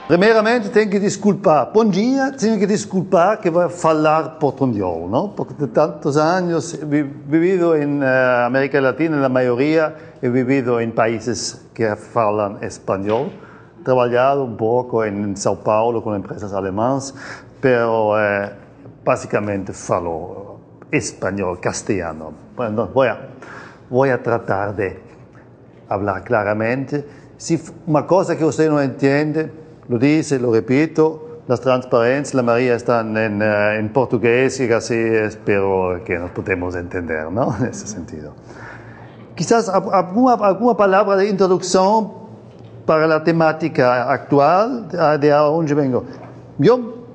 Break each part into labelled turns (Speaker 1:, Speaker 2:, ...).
Speaker 1: Primeiramente, tenho que desculpar. Bom dia, tenho que desculpar que vou falar portunhol, não? Porque de tantos anos he vivido em América Latina, na maioria, he vivido em países que falam espanhol, trabalhado um pouco em São Paulo com empresas alemãs, pero basicamente falo espanhol, castelhano. Bueno, voy a tratar de falar claramente. Se uma coisa que você não entende, lo dice, lo repito, las transparencias, la María están en portugués y así espero que nos podemos entender, ¿no? En ese sentido. Quizás alguna palabra de introducción para la temática actual de donde vengo. Yo,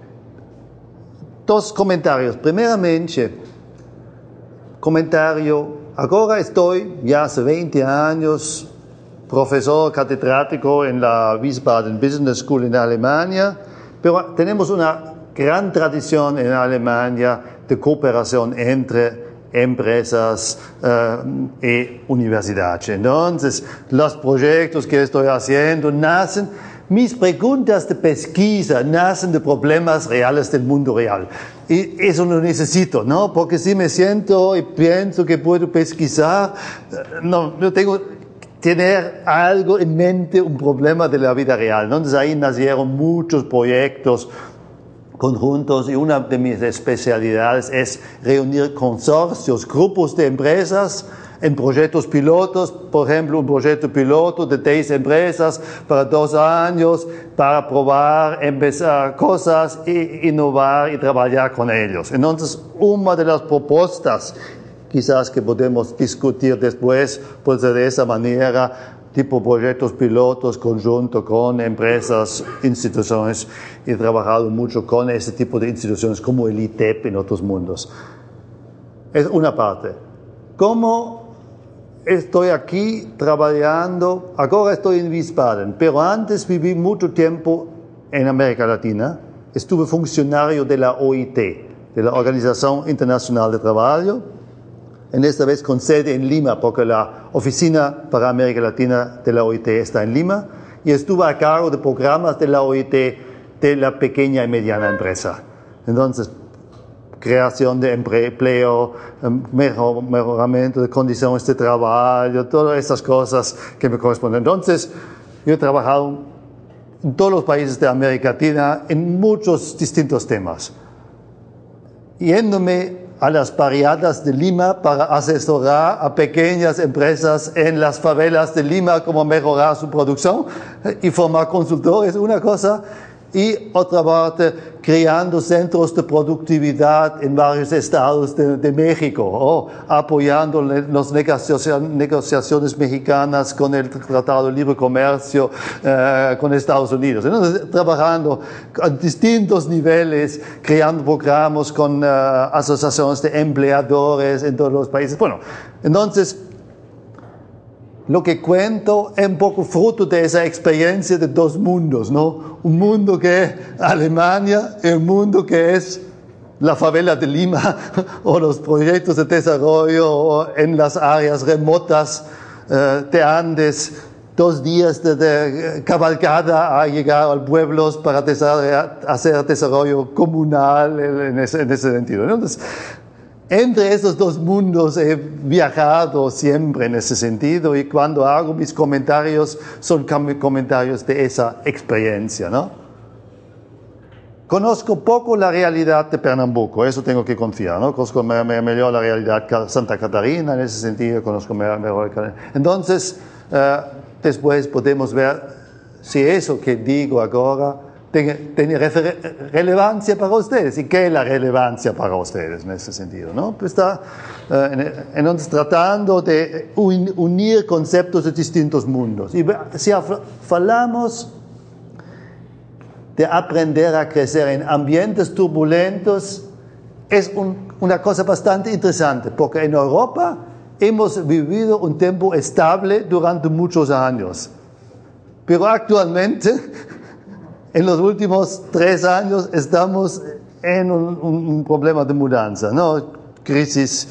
Speaker 1: dos comentarios. Primeramente, comentario, ahora estoy ya hace 20 años profesor catedrático en la Wiesbaden Business School en Alemania, pero tenemos una gran tradición en Alemania de cooperación entre empresas y universidades. Entonces, los proyectos que estoy haciendo nacen, mis preguntas de pesquisa nacen de problemas reales del mundo real. Y eso lo necesito, ¿no? Porque si me siento y pienso que puedo pesquisar, no tengo tener algo en mente, un problema de la vida real. Entonces ahí nacieron muchos proyectos conjuntos y una de mis especialidades es reunir consorcios, grupos de empresas en proyectos pilotos, por ejemplo, un proyecto piloto de 10 empresas para 2 años para probar, empezar cosas, innovar y trabajar con ellos. Entonces, una de las propuestas quizás que podemos discutir después, pues de esa manera, tipo proyectos pilotos conjunto con empresas, instituciones, he trabajado mucho con ese tipo de instituciones como el ITEP en otros mundos. Es una parte. ¿Cómo estoy aquí trabajando? Ahora estoy en Wiesbaden, pero antes viví mucho tiempo en América Latina. Estuve funcionario de la OIT, de la Organización Internacional de Trabajo, en esta vez con sede en Lima, porque la oficina para América Latina de la OIT está en Lima, y estuve a cargo de programas de la OIT de la pequeña y mediana empresa. Entonces, creación de empleo, mejoramiento de condiciones de trabajo, todas esas cosas que me corresponden. Entonces, yo he trabajado en todos los países de América Latina en muchos distintos temas, yéndome a las barriadas de Lima para asesorar a pequeñas empresas en las favelas de Lima cómo mejorar su producción y formar consultores, una cosa, y otra parte creando centros de productividad en varios estados de México, o apoyando las negociaciones mexicanas con el Tratado de Libre Comercio con Estados Unidos. Entonces, trabajando a distintos niveles, creando programas con asociaciones de empleadores en todos los países. Bueno, entonces, lo que cuento es un poco fruto de esa experiencia de dos mundos, ¿no? Un mundo que es Alemania y un mundo que es la favela de Lima o los proyectos de desarrollo en las áreas remotas de Andes, 2 días de cabalgada a llegar a pueblos para hacer desarrollo comunal en ese sentido, ¿no? Entonces, entre esos dos mundos he viajado siempre en ese sentido y cuando hago mis comentarios son comentarios de esa experiencia, ¿no? Conozco poco la realidad de Pernambuco, eso tengo que confiar, ¿no? Conozco mejor la realidad de Santa Catarina en ese sentido, conozco mejor. Entonces, después podemos ver si eso que digo ahora tiene relevancia para ustedes. ¿Y qué es la relevancia para ustedes en ese sentido, no? Pues está entonces tratando de unir conceptos de distintos mundos. Y si hablamos de aprender a crecer en ambientes turbulentos, es una cosa bastante interesante, porque en Europa hemos vivido un tiempo estable durante muchos años, pero actualmente en los últimos 3 años estamos en un problema de mudanza, ¿no? Crisis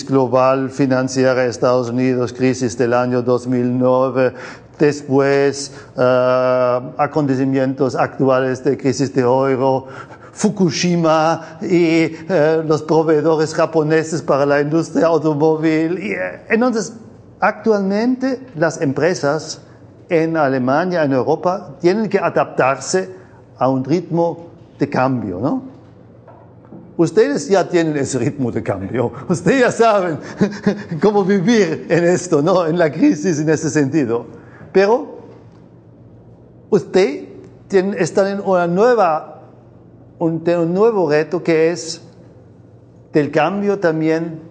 Speaker 1: global financiera de Estados Unidos, crisis del año 2009, después acontecimientos actuales de crisis de euro, Fukushima y los proveedores japoneses para la industria automóvil. Entonces, actualmente las empresas en Alemania, en Europa, tienen que adaptarse a un ritmo de cambio, ¿no? Ustedes ya tienen ese ritmo de cambio. Ustedes ya saben cómo vivir en esto, ¿no? En la crisis, en ese sentido. Pero usted está en un nuevo reto que es del cambio también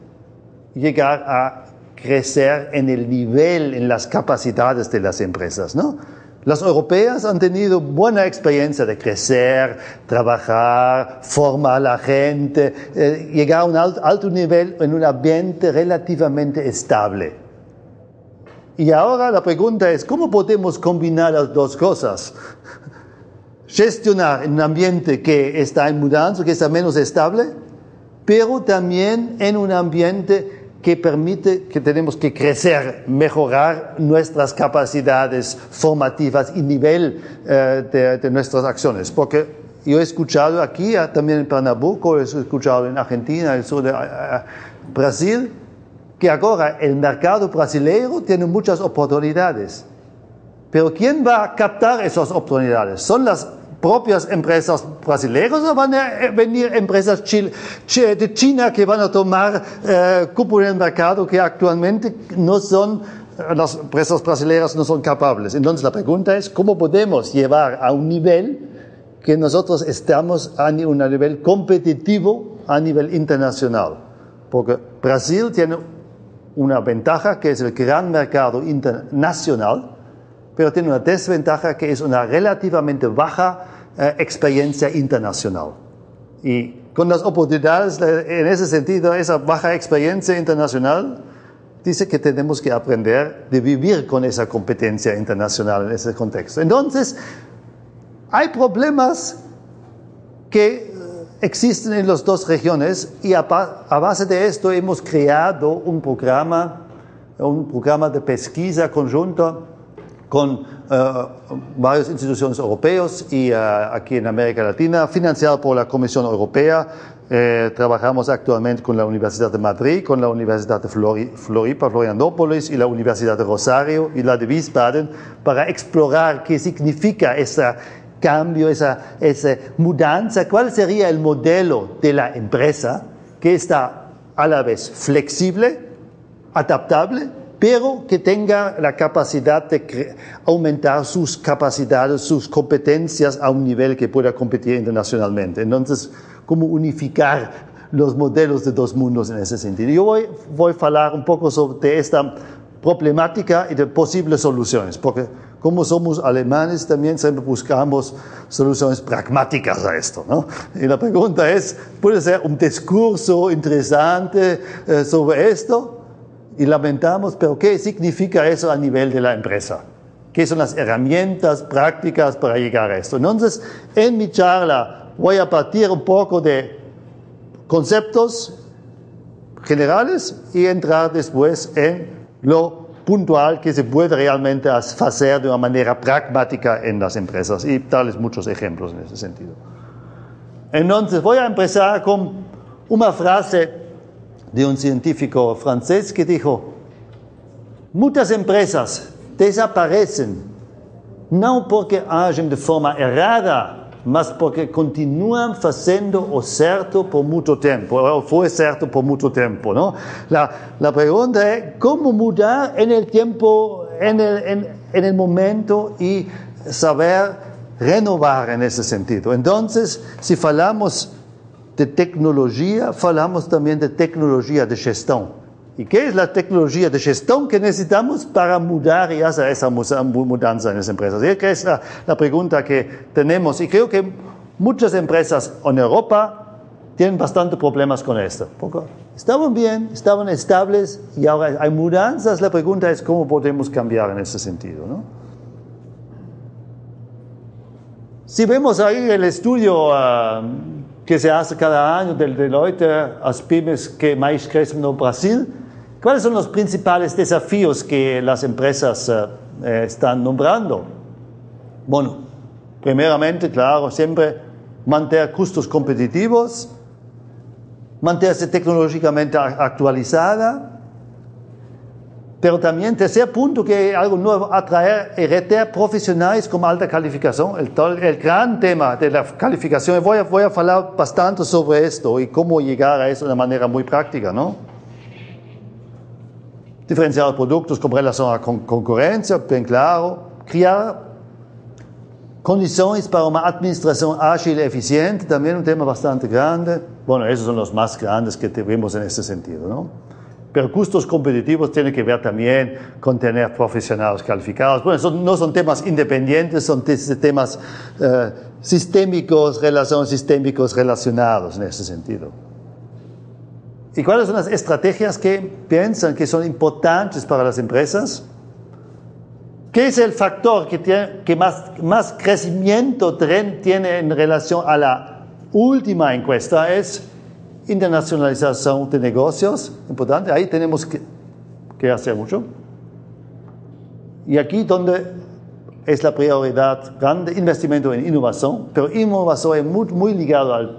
Speaker 1: llegar a crecer en el nivel, en las capacidades de las empresas, ¿no? Las europeas han tenido buena experiencia de crecer, trabajar, formar a la gente, llegar a un alto nivel en un ambiente relativamente estable. Y ahora la pregunta es, ¿cómo podemos combinar las dos cosas? Gestionar en un ambiente que está en mudanza, que está menos estable, pero también en un ambiente que permite que tenemos que crecer, mejorar nuestras capacidades formativas y nivel de nuestras acciones. Porque yo he escuchado aquí, también en Pernambuco, he escuchado en Argentina, en el sur de Brasil, que ahora el mercado brasileño tiene muchas oportunidades. Pero ¿quién va a captar esas oportunidades? ¿Son las propias empresas brasileñas o van a venir empresas de China que van a tomar cupo en el mercado que actualmente no son, las empresas brasileñas no son capaces? Entonces la pregunta es, ¿cómo podemos llevar a un nivel que nosotros estamos a un nivel competitivo a nivel internacional? Porque Brasil tiene una ventaja que es el gran mercado internacional, pero tiene una desventaja que es una relativamente baja experiencia internacional. Y con las oportunidades, en ese sentido, esa baja experiencia internacional dice que tenemos que aprender de vivir con esa competencia internacional en ese contexto. Entonces, hay problemas que existen en las dos regiones y a base de esto hemos creado un programa de pesquisa conjunto con varias instituciones europeas y aquí en América Latina, financiado por la Comisión Europea. Trabajamos actualmente con la Universidad de Madrid, con la Universidad de Florianópolis y la Universidad de Rosario y la de Wiesbaden para explorar qué significa ese cambio, esa mudanza, cuál sería el modelo de la empresa que está a la vez flexible, adaptable, pero que tenga la capacidad de aumentar sus capacidades, sus competencias a un nivel que pueda competir internacionalmente. Entonces, ¿cómo unificar los modelos de dos mundos en ese sentido? Yo voy a hablar un poco sobre esta problemática y de posibles soluciones, porque como somos alemanes también siempre buscamos soluciones pragmáticas a esto, ¿no? Y la pregunta es, ¿puede ser un discurso interesante sobre esto? Y lamentamos, pero ¿qué significa eso a nivel de la empresa? ¿Qué son las herramientas prácticas para llegar a esto? Entonces, en mi charla voy a partir un poco de conceptos generales y entrar después en lo puntual que se puede realmente hacer de una manera pragmática en las empresas y darles muchos ejemplos en ese sentido. Entonces, voy a empezar con una frase de un científico francés que dijo: muchas empresas desaparecen no porque hagan de forma errada, mas porque continúan haciendo o certo por mucho tiempo, o fue certo por mucho tiempo, ¿no? La pregunta es, ¿cómo mudar en el tiempo, en el momento y saber renovar en ese sentido? Entonces, si hablamos de tecnología, hablamos también de tecnología de gestión. ¿Y qué es la tecnología de gestión que necesitamos para mudar y hacer esa mudanza en las empresas? Y esa es la pregunta que tenemos. Y creo que muchas empresas en Europa tienen bastante problemas con esto. Porque estaban bien, estaban estables y ahora hay mudanzas. La pregunta es cómo podemos cambiar en ese sentido, ¿no? Si vemos ahí el estudio que se hace cada año del Deloitte, las pymes que más crecen en Brasil, ¿cuáles son los principales desafíos que las empresas están nombrando. Bueno, primeramente, claro, siempre mantener costos competitivos, mantenerse tecnológicamente actualizada, pero también, tercer punto, que es algo nuevo, atraer y retener profesionales con alta calificación. El gran tema de la calificación, voy a hablar bastante sobre esto y cómo llegar a eso de una manera muy práctica, ¿no? Diferenciar los productos con relación a la concurrencia, bien claro. Crear condiciones para una administración ágil y eficiente, también un tema bastante grande. Bueno, esos son los más grandes que tenemos en este sentido, ¿no? Pero costos competitivos tienen que ver también con tener profesionales calificados. Bueno, no son temas independientes, son temas sistémicos, relaciones sistémicos relacionados en ese sentido. ¿Y cuáles son las estrategias que piensan que son importantes para las empresas? ¿Qué es el factor que más crecimiento tiene en relación a la última encuesta? Es internacionalización de negocios, importante. Ahí tenemos que hacer mucho. Y aquí donde es la prioridad grande, investimento en innovación, pero innovación es muy ligado al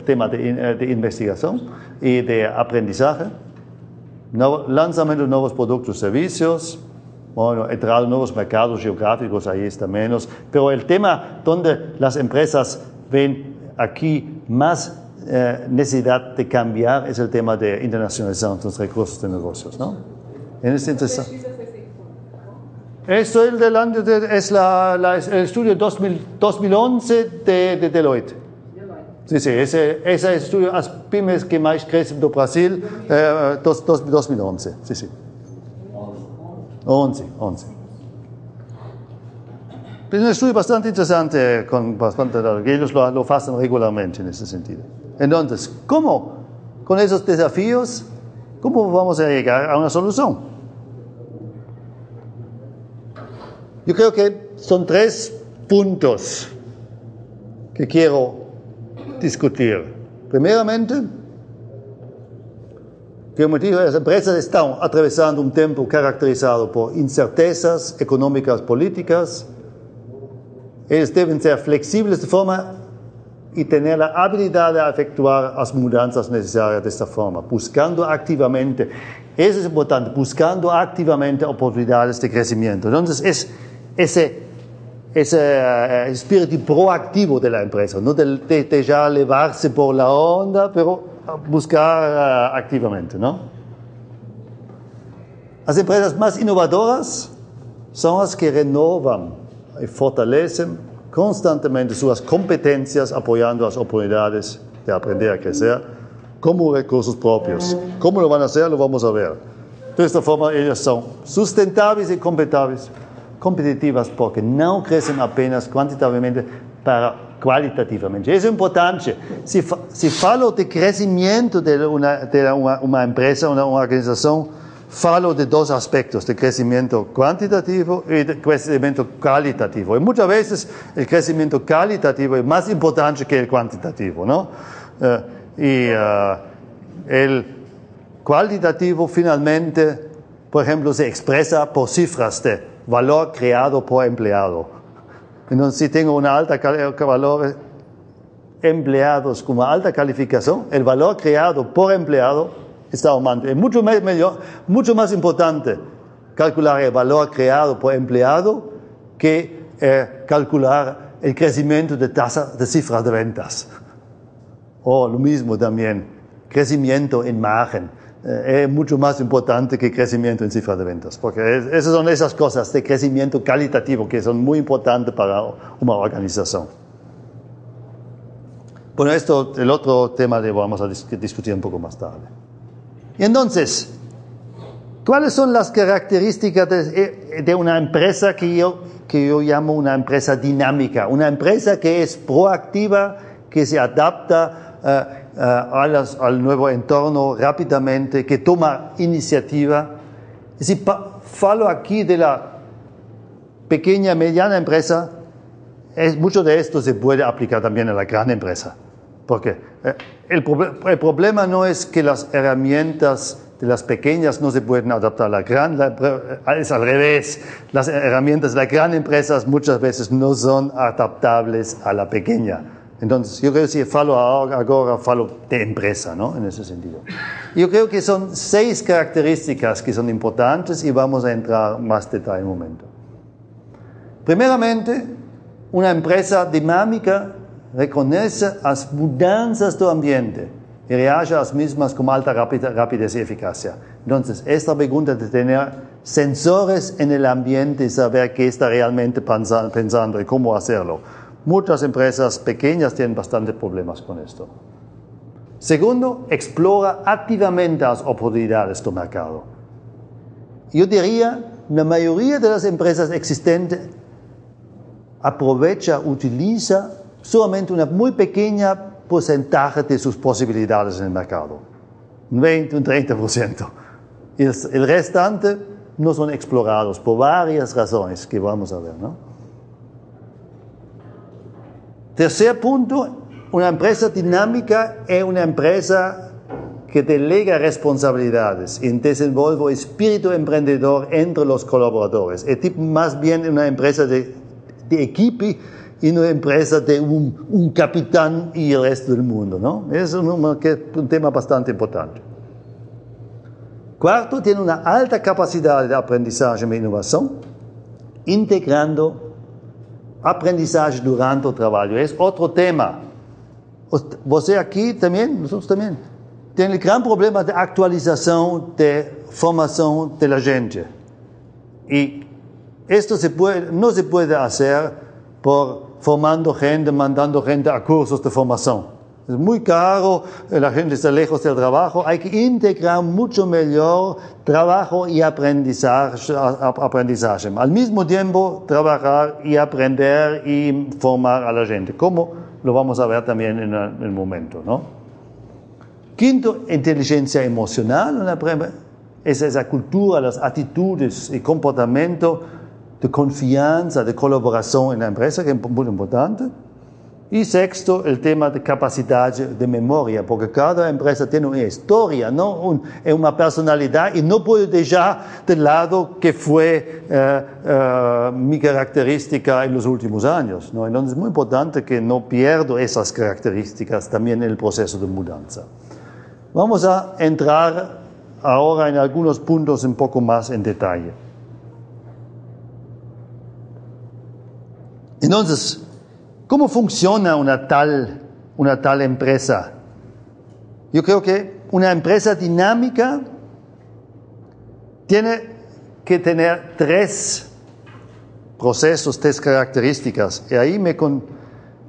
Speaker 1: tema de investigación y de aprendizaje. Lanzamiento de nuevos productos y servicios, bueno, entrar en nuevos mercados geográficos, ahí está menos. Pero el tema donde las empresas ven aquí más necesidad de cambiar es el tema de internacionalización de los recursos de negocios, ¿no? Es interesante. Esto es el estudio 2011 de Deloitte. Sí, ese es el estudio as pymes que más crecen do Brasil, 2011, sí. 11. Es un estudio bastante interesante, que ellos lo hacen regularmente en ese sentido. Entonces, ¿cómo? Con esos desafíos, ¿cómo vamos a llegar a una solución? Yo creo que son 3 puntos que quiero discutir. Primeramente, como digo, las empresas están atravesando un tiempo caracterizado por incertezas económicas, políticas. Ellos deben ser flexibles de forma y tener la habilidad de efectuar las mudanzas necesarias de esta forma, buscando activamente, eso es importante, buscando activamente oportunidades de crecimiento. Entonces, es ese espíritu proactivo de la empresa, no de ya elevarse por la onda, pero buscar activamente, ¿no? Las empresas más innovadoras son las que renovan y fortalecen constantemente sus competencias, apoyando las oportunidades de aprender a crecer como recursos propios. ¿Cómo lo van a hacer? Lo vamos a ver. De esta forma, ellas son sustentables y competitivas porque no crecen apenas cuantitativamente, para qualitativamente. Eso es importante. Si falo de crecimiento de una empresa, una organización, falo de 2 aspectos, de crecimiento cuantitativo y de crecimiento cualitativo. Y muchas veces el crecimiento cualitativo es más importante que el cuantitativo, ¿no? El cualitativo finalmente, por ejemplo, se expresa por cifras de valor creado por empleado. Entonces, si tengo una alta valor empleados con una alta calificación, el valor creado por empleado está aumentando. Es mucho más importante calcular el valor creado por empleado que calcular el crecimiento de tasa de cifras de ventas. O lo mismo también, crecimiento en margen. Es mucho más importante que crecimiento en cifras de ventas, porque esas son esas cosas de crecimiento calitativo que son muy importantes para una organización. Bueno, el otro tema lo vamos a discutir un poco más tarde. Y entonces, ¿cuáles son las características de una empresa que yo llamo una empresa dinámica? Una empresa que es proactiva, que se adapta al nuevo entorno rápidamente, que toma iniciativa. Y si falo aquí de la pequeña, mediana empresa, mucho de esto se puede aplicar también a la gran empresa. Porque el problema no es que las herramientas de las pequeñas no se pueden adaptar a la gran, es al revés. Las herramientas de las grandes empresas muchas veces no son adaptables a la pequeña. Entonces, yo creo que si falo ahora, falo de empresa, ¿no? En ese sentido. Yo creo que son 6 características que son importantes y vamos a entrar más detalle en un momento. Primeramente, una empresa dinámica reconoce las mudanzas del ambiente y reage a las mismas con alta rapidez y eficacia. Entonces, esta pregunta de tener sensores en el ambiente y saber qué está realmente pensando y cómo hacerlo. Muchas empresas pequeñas tienen bastantes problemas con esto. Segundo, explora activamente las oportunidades del mercado. Yo diría, la mayoría de las empresas existentes utiliza solamente una muy pequeña porcentaje de sus posibilidades en el mercado. Un 20, un 30%. Y el restante no son explorados por varias razones que vamos a ver, ¿no? Tercer punto, una empresa dinámica es una empresa que delega responsabilidades y desenvuelve espíritu emprendedor entre los colaboradores. Es más bien una empresa de equipo y una empresa de un capitán y el resto del mundo, ¿no? Es un tema bastante importante. Cuarto, tiene una alta capacidad de aprendizaje e innovación, integrando aprendizaje durante el trabajo. Es otro tema. Você aquí también, nosotros también, tiene el gran problema de actualización, de formación de la gente. Y esto no se puede hacer por formando gente, mandando gente a cursos de formación. Es muy caro, la gente está lejos del trabajo. Hay que integrar mucho mejor trabajo y aprendizaje. Al mismo tiempo, trabajar y aprender y formar a la gente. Como lo vamos a ver también en el momento, ¿no? Quinto, inteligencia emocional. Es esa cultura, las actitudes y comportamiento de confianza, de colaboración en la empresa, que es muy importante. Y sexto, el tema de capacidad de memoria, porque cada empresa tiene una historia, ¿no? Una personalidad, y no puedo dejar de lado que fue mi característica en los últimos años, ¿no? Entonces es muy importante que no pierda esas características también en el proceso de mudanza. Vamos a entrar ahora en algunos puntos un poco más en detalle. Entonces, ¿cómo funciona una tal empresa? Yo creo que una empresa dinámica tiene que tener 3 procesos, 3 características. Y ahí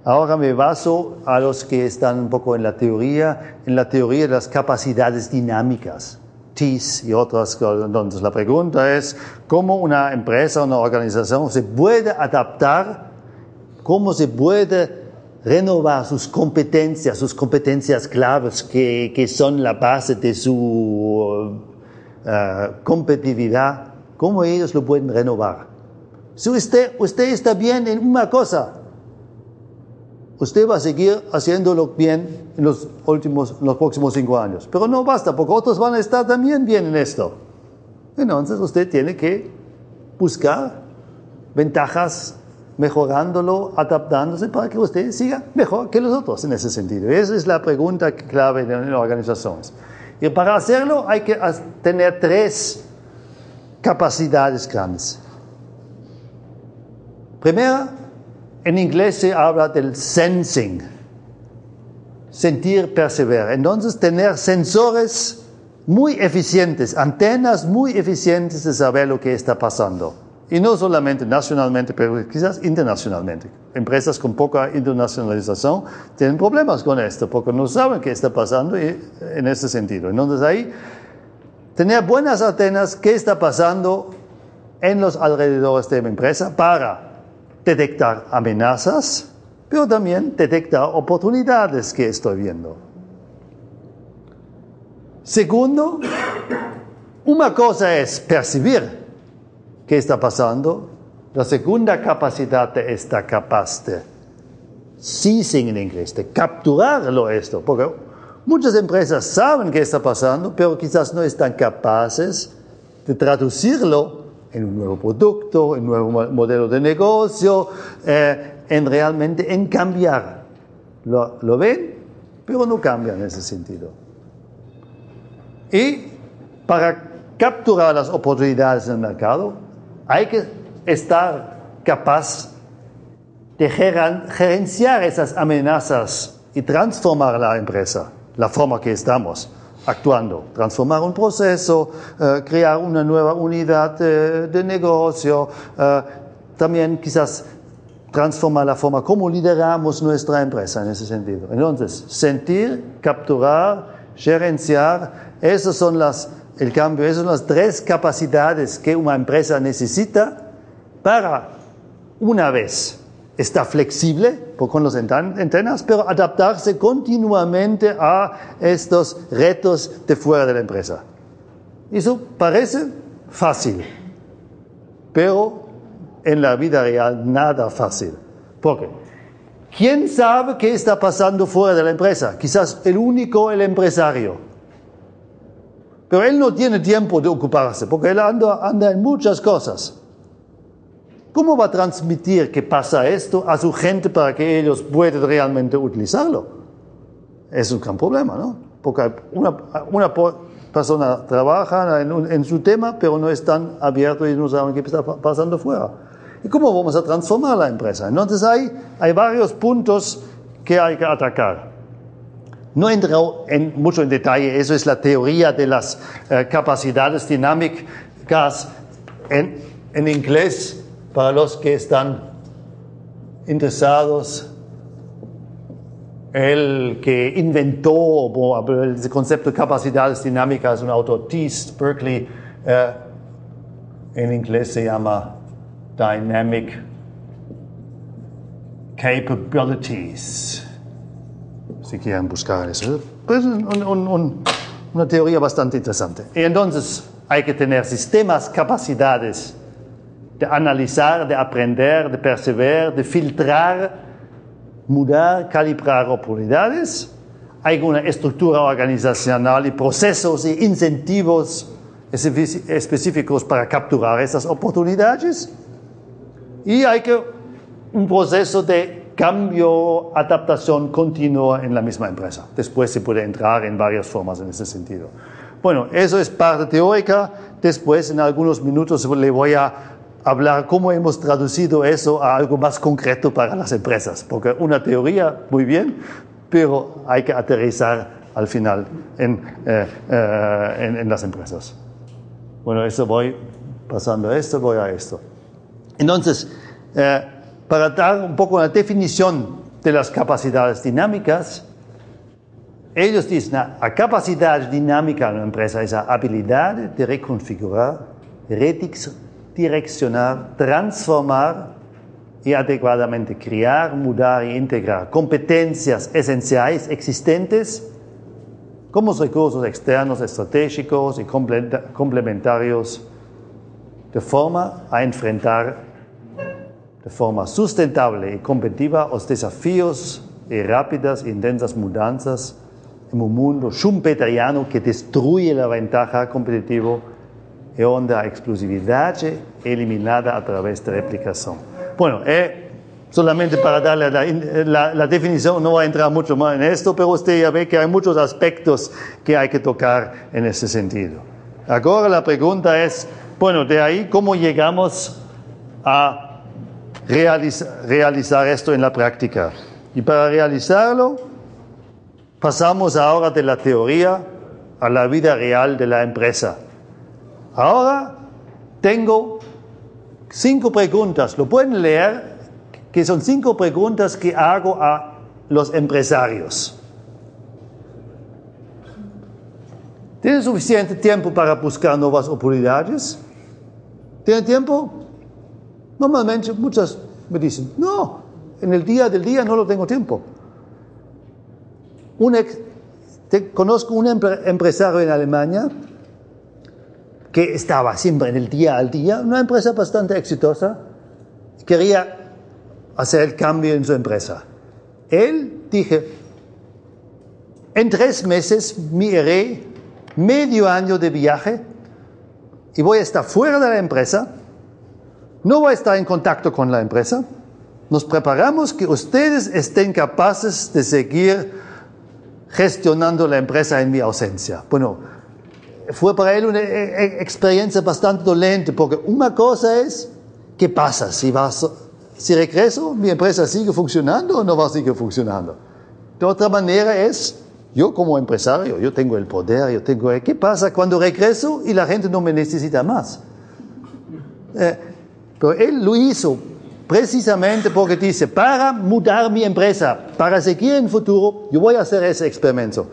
Speaker 1: ahora me baso a los que están un poco en la teoría de las capacidades dinámicas, TIS y otras. Entonces la pregunta es, ¿cómo una empresa, una organización se puede adaptar? ¿Cómo se puede renovar sus competencias claves que son la base de su competitividad? ¿Cómo ellos lo pueden renovar? Si usted está bien en una cosa, usted va a seguir haciéndolo bien en los próximos 5 años. Pero no basta, porque otros van a estar también bien en esto. Entonces usted tiene que buscar ventajas, mejorándolo, adaptándose para que usted siga mejor que los otros en ese sentido. Esa es la pregunta clave de las organizaciones. Y para hacerlo hay que tener 3 capacidades grandes. Primera, en inglés se habla del sensing, sentir, percibir. Entonces tener sensores muy eficientes, antenas muy eficientes de saber lo que está pasando. Y no solamente nacionalmente, pero quizás internacionalmente. Empresas con poca internacionalización tienen problemas con esto, porque no saben qué está pasando en ese sentido. Entonces ahí, tener buenas antenas, qué está pasando en los alrededores de mi empresa para detectar amenazas, pero también detectar oportunidades que estoy viendo. Segundo, una cosa es percibir qué está pasando. La segunda capacidad de capaz de seizing en inglés, de capturarlo esto, porque muchas empresas saben qué está pasando, pero quizás no están capaces de traducirlo en un nuevo producto, en un nuevo modelo de negocio, en cambiar. Lo ven, pero no cambian en ese sentido. Y para capturar las oportunidades en el mercado, hay que estar capaz de gerenciar esas amenazas y transformar la empresa, la forma que estamos actuando, transformar un proceso, crear una nueva unidad de negocio, también quizás transformar la forma como lideramos nuestra empresa en ese sentido. Entonces, sentir, capturar, gerenciar, esas son las 3 capacidades que una empresa necesita para, una vez, estar flexible con las antenas, pero adaptarse continuamente a estos retos de fuera de la empresa. Eso parece fácil, pero en la vida real nada fácil. ¿Por qué? ¿Quién sabe qué está pasando fuera de la empresa? Quizás el empresario. Pero él no tiene tiempo de ocuparse, porque él anda en muchas cosas. ¿Cómo va a transmitir que pasa esto a su gente para que ellos puedan realmente utilizarlo? Es un gran problema, ¿no? Porque una persona trabaja en su tema, pero no están abiertos y no saben qué está pasando fuera. ¿Y cómo vamos a transformar la empresa? Entonces hay varios puntos que hay que atacar. No entro mucho en detalle, eso es la teoría de las capacidades dinámicas en inglés. Para los que están interesados, el que inventó el concepto de capacidades dinámicas es un autor, T. Berkeley, en inglés se llama Dynamic Capabilities, si quieren buscar eso. Pues una teoría bastante interesante. Y entonces hay que tener sistemas, capacidades de analizar, de aprender, de percibir, de filtrar, mudar, calibrar oportunidades. Hay una estructura organizacional y procesos y incentivos específicos para capturar esas oportunidades. Y hay un proceso de cambio, adaptación continua en la misma empresa. Después se puede entrar en varias formas en ese sentido. Bueno, eso es parte teórica. Después, en algunos minutos, le voy a hablar cómo hemos traducido eso a algo más concreto para las empresas, porque una teoría, muy bien, pero hay que aterrizar al final en las empresas. Bueno, voy pasando esto, voy a esto. Entonces, para dar un poco una definición de las capacidades dinámicas, ellos dicen, la capacidad dinámica en una empresa es la habilidad de reconfigurar, direccionar, transformar y adecuadamente crear, mudar e integrar competencias esenciales existentes como recursos externos, estratégicos y complementarios de forma a enfrentar de forma sustentable y competitiva los desafíos y rápidas e intensas mudanzas en un mundo schumpeteriano que destruye la ventaja competitiva y donde la exclusividad eliminada a través de replicación. Bueno, solamente para darle la definición, no voy a entrar mucho más en esto, pero usted ya ve que hay muchos aspectos que hay que tocar en ese sentido. Ahora la pregunta es, bueno, de ahí, ¿cómo llegamos a realizar esto en la práctica? Y para realizarlo, pasamos ahora de la teoría a la vida real de la empresa. Ahora tengo 5 preguntas, lo pueden leer, que son 5 preguntas que hago a los empresarios. ¿Tienen suficiente tiempo para buscar nuevas oportunidades? ¿Tienen tiempo? Normalmente muchas me dicen, no, en el día del día no lo tengo tiempo. Conozco un empresario en Alemania que estaba siempre en el día al día, una empresa bastante exitosa, quería hacer el cambio en su empresa. Él dije, En 3 meses me iré medio año de viaje y voy a estar fuera de la empresa, no voy a estar en contacto con la empresa. Nos preparamos que ustedes estén capaces de seguir gestionando la empresa en mi ausencia. Bueno, fue para él una experiencia bastante dolente, porque una cosa es, ¿qué pasa? Si regreso, ¿mi empresa sigue funcionando o no va a seguir funcionando? De otra manera es, yo como empresario, yo tengo el poder, ¿qué pasa cuando regreso y la gente no me necesita más? Pero él lo hizo precisamente porque dice, para mudar mi empresa, para seguir en el futuro, yo voy a hacer ese experimento.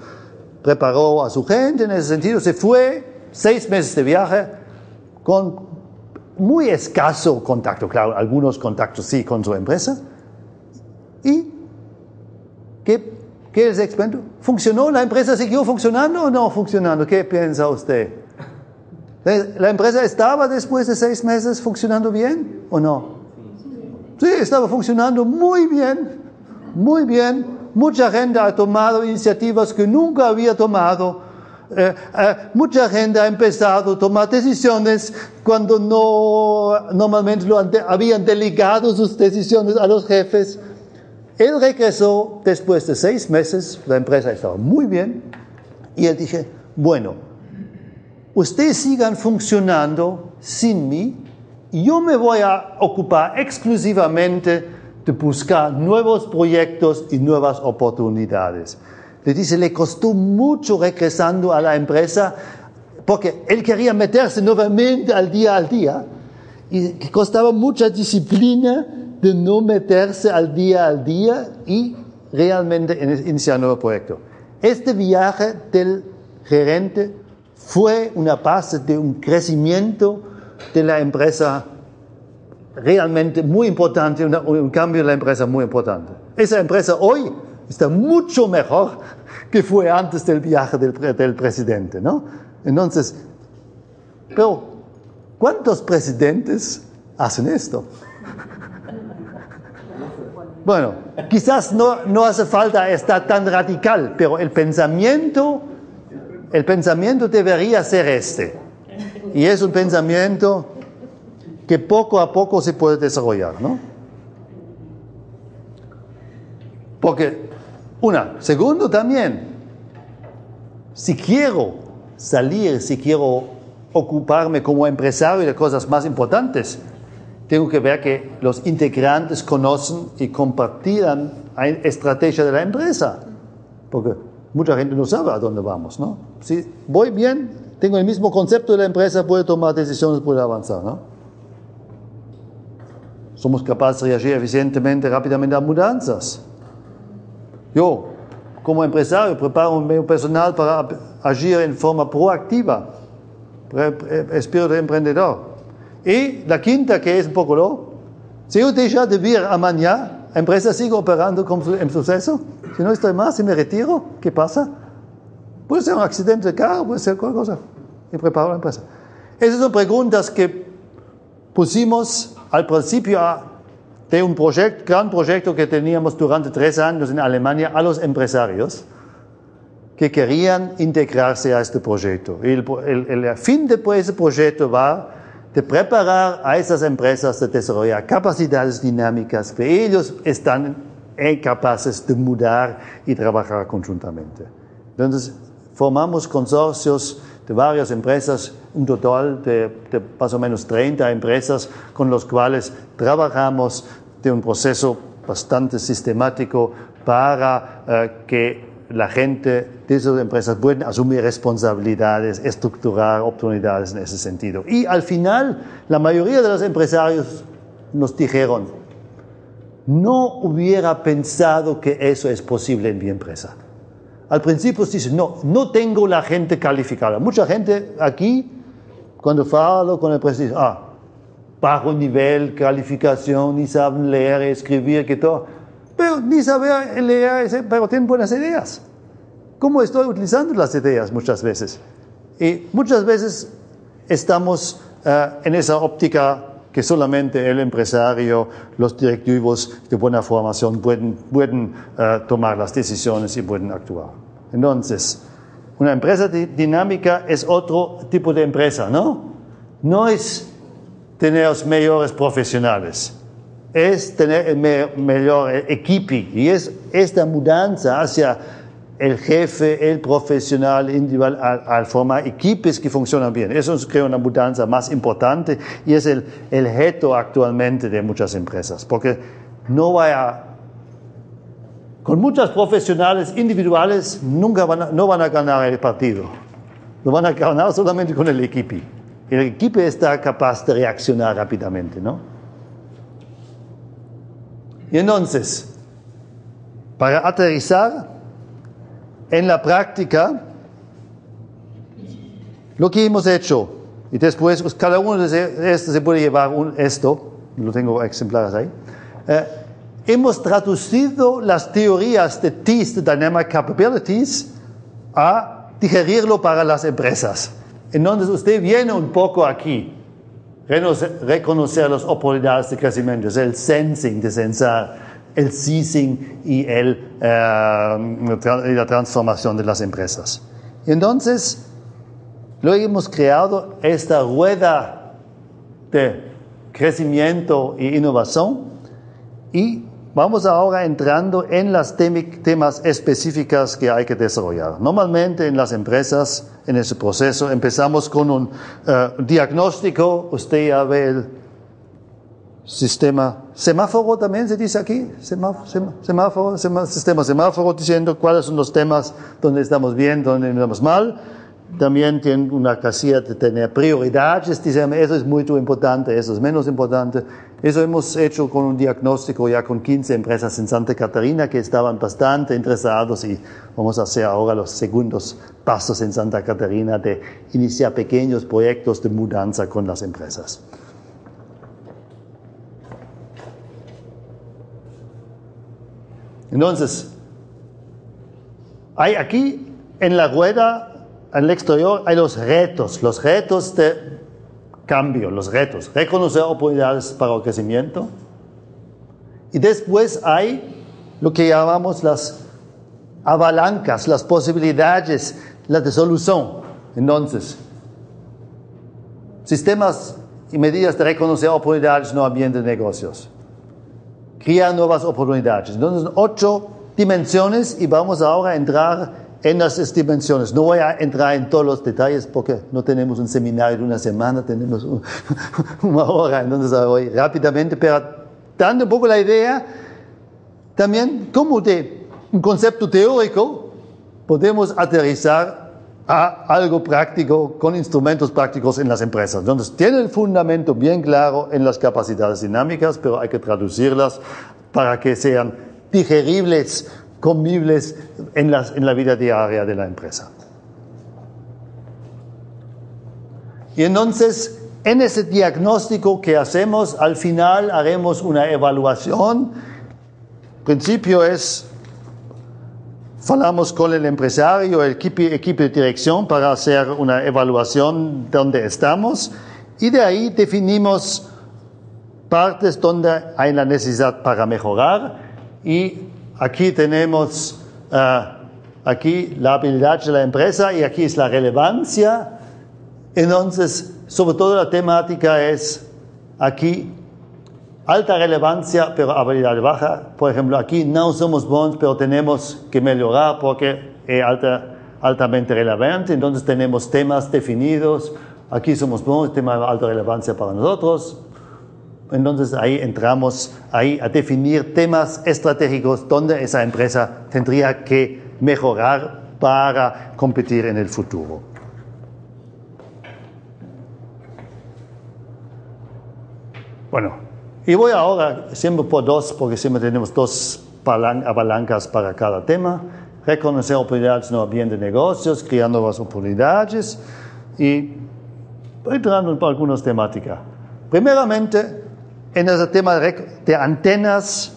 Speaker 1: Preparó a su gente en ese sentido, se fue 6 meses de viaje con muy escaso contacto, claro, algunos contactos sí con su empresa. ¿Y qué es el experimento? ¿Funcionó? ¿La empresa siguió funcionando o no funcionando? ¿Qué piensa usted? ¿La empresa estaba después de 6 meses funcionando bien o no? Sí, estaba funcionando muy bien, muy bien. Mucha gente ha tomado iniciativas que nunca había tomado. Mucha gente ha empezado a tomar decisiones cuando normalmente habían delegado sus decisiones a los jefes. Él regresó después de 6 meses, la empresa estaba muy bien, y él dije, bueno, ustedes sigan funcionando sin mí, y yo me voy a ocupar exclusivamente de buscar nuevos proyectos y nuevas oportunidades. Le dice, le costó mucho regresando a la empresa, porque él quería meterse nuevamente al día, y que costaba mucha disciplina de no meterse al día y realmente iniciar un nuevo proyecto. Este viaje del gerente fue una base de un crecimiento de la empresa realmente muy importante, un cambio de la empresa muy importante. Esa empresa hoy está mucho mejor que fue antes del viaje del presidente, ¿no? Entonces, pero ¿cuántos presidentes hacen esto? Bueno, quizás no hace falta estar tan radical, pero el pensamiento debería ser este. Y es un pensamiento que poco a poco se puede desarrollar, ¿no? Porque, segundo también, si quiero salir, si quiero ocuparme como empresario de cosas más importantes, tengo que ver que los integrantes conocen y compartirán la estrategia de la empresa. Porque mucha gente no sabe a dónde vamos, ¿no? Si voy bien, tengo el mismo concepto de la empresa, puedo tomar decisiones, puedo avanzar, ¿no? Somos capaces de reagir eficientemente, rápidamente a mudanzas. Yo, como empresario, preparo un medio personal para agir en forma proactiva, espíritu de emprendedor. Y la quinta, que es un poco si yo dejo de vivir a mañana, la empresa sigue operando en suceso. Si no estoy más, si me retiro, ¿qué pasa? Puede ser un accidente de carro, puede ser cualquier cosa. Y preparo la empresa. Esas son preguntas que pusimos al principio de un gran proyecto que teníamos durante 3 años en Alemania a los empresarios que querían integrarse a este proyecto. Y el fin de ese proyecto va de preparar a esas empresas de desarrollar capacidades dinámicas que ellos están capaces de mudar y trabajar conjuntamente. Entonces, formamos consorcios de varias empresas, un total de más o menos 30 empresas con los cuales trabajamos de un proceso bastante sistemático para que la gente de esas empresas puedan asumir responsabilidades, estructurar oportunidades en ese sentido. Y al final, la mayoría de los empresarios nos dijeron, no hubiera pensado que eso es posible en mi empresa. Al principio dicen, no tengo la gente calificada. Mucha gente aquí, cuando hablo con el presidente, bajo nivel, calificación, ni saben leer y escribir, que todo. Pero ni saber leer, pero tienen buenas ideas. ¿Cómo estoy utilizando las ideas muchas veces? Y muchas veces estamos en esa óptica que solamente el empresario, los directivos de buena formación pueden tomar las decisiones y pueden actuar. Entonces, una empresa dinámica es otro tipo de empresa, ¿no? No es tener los mejores profesionales, es tener el mejor equipo. Y es esta mudanza hacia el jefe, el profesional individual, al formar equipos que funcionan bien. Eso es, creo, una mudanza más importante y es el reto actualmente de muchas empresas, porque no vaya... Con muchos profesionales individuales no van a ganar el partido. Lo van a ganar solamente con el equipo. El equipo está capaz de reaccionar rápidamente, ¿no? Y entonces, para aterrizar en la práctica, lo que hemos hecho, y después cada uno de estos se puede llevar esto, lo tengo ejemplares ahí, hemos traducido las teorías de TIS, de Dynamic Capabilities, a digerirlo para las empresas. Entonces usted viene un poco aquí, reconocer las oportunidades de crecimiento, es el sensing, de sensar, el seizing y la transformación de las empresas. Y entonces, luego hemos creado esta rueda de crecimiento e innovación y vamos ahora entrando en las temas específicas que hay que desarrollar. Normalmente en las empresas, en ese proceso, empezamos con un diagnóstico. Usted ya ve el sistema semáforo, también se dice aquí, sistema semáforo, diciendo cuáles son los temas donde estamos bien, donde estamos mal. También tiene una casilla de tener prioridades, dicen, eso es muy importante, eso es menos importante. Eso hemos hecho con un diagnóstico ya con 15 empresas en Santa Catarina que estaban bastante interesados y vamos a hacer ahora los segundos pasos en Santa Catarina de iniciar pequeños proyectos de mudanza con las empresas. Entonces, hay aquí en la rueda, en el exterior, hay los retos de cambio, reconocer oportunidades para el crecimiento. Y después hay lo que llamamos las avalancas, las posibilidades, de solución. Entonces, sistemas y medidas de reconocer oportunidades en el ambiente de negocios. Crear nuevas oportunidades. Entonces, 8 dimensiones y vamos ahora a entrar en las dimensiones. No voy a entrar en todos los detalles porque no tenemos un seminario de una semana, tenemos una hora, entonces voy rápidamente, pero dando un poco la idea, también como de un concepto teórico podemos aterrizar a algo práctico con instrumentos prácticos en las empresas. Entonces tiene el fundamento bien claro en las capacidades dinámicas, pero hay que traducirlas para que sean digeribles, comibles en la vida diaria de la empresa. Y entonces, en ese diagnóstico que hacemos, al final haremos una evaluación. El principio es, hablamos con el empresario, el equipo de dirección para hacer una evaluación de dónde estamos y de ahí definimos partes donde hay la necesidad para mejorar y aquí tenemos aquí la habilidad de la empresa y aquí es la relevancia. Entonces, sobre todo la temática es aquí alta relevancia, pero habilidad baja. Por ejemplo, aquí no somos buenos, pero tenemos que mejorar porque es altamente relevante. Entonces tenemos temas definidos. Aquí somos buenos, tema de alta relevancia para nosotros. Entonces ahí entramos a definir temas estratégicos donde esa empresa tendría que mejorar para competir en el futuro. Bueno, y voy ahora siempre por 2, porque siempre tenemos 2 palancas para cada tema. Reconocer oportunidades en el ambiente de negocios, crear nuevas oportunidades y entrando en algunas temáticas. Primeramente, en el tema de antenas,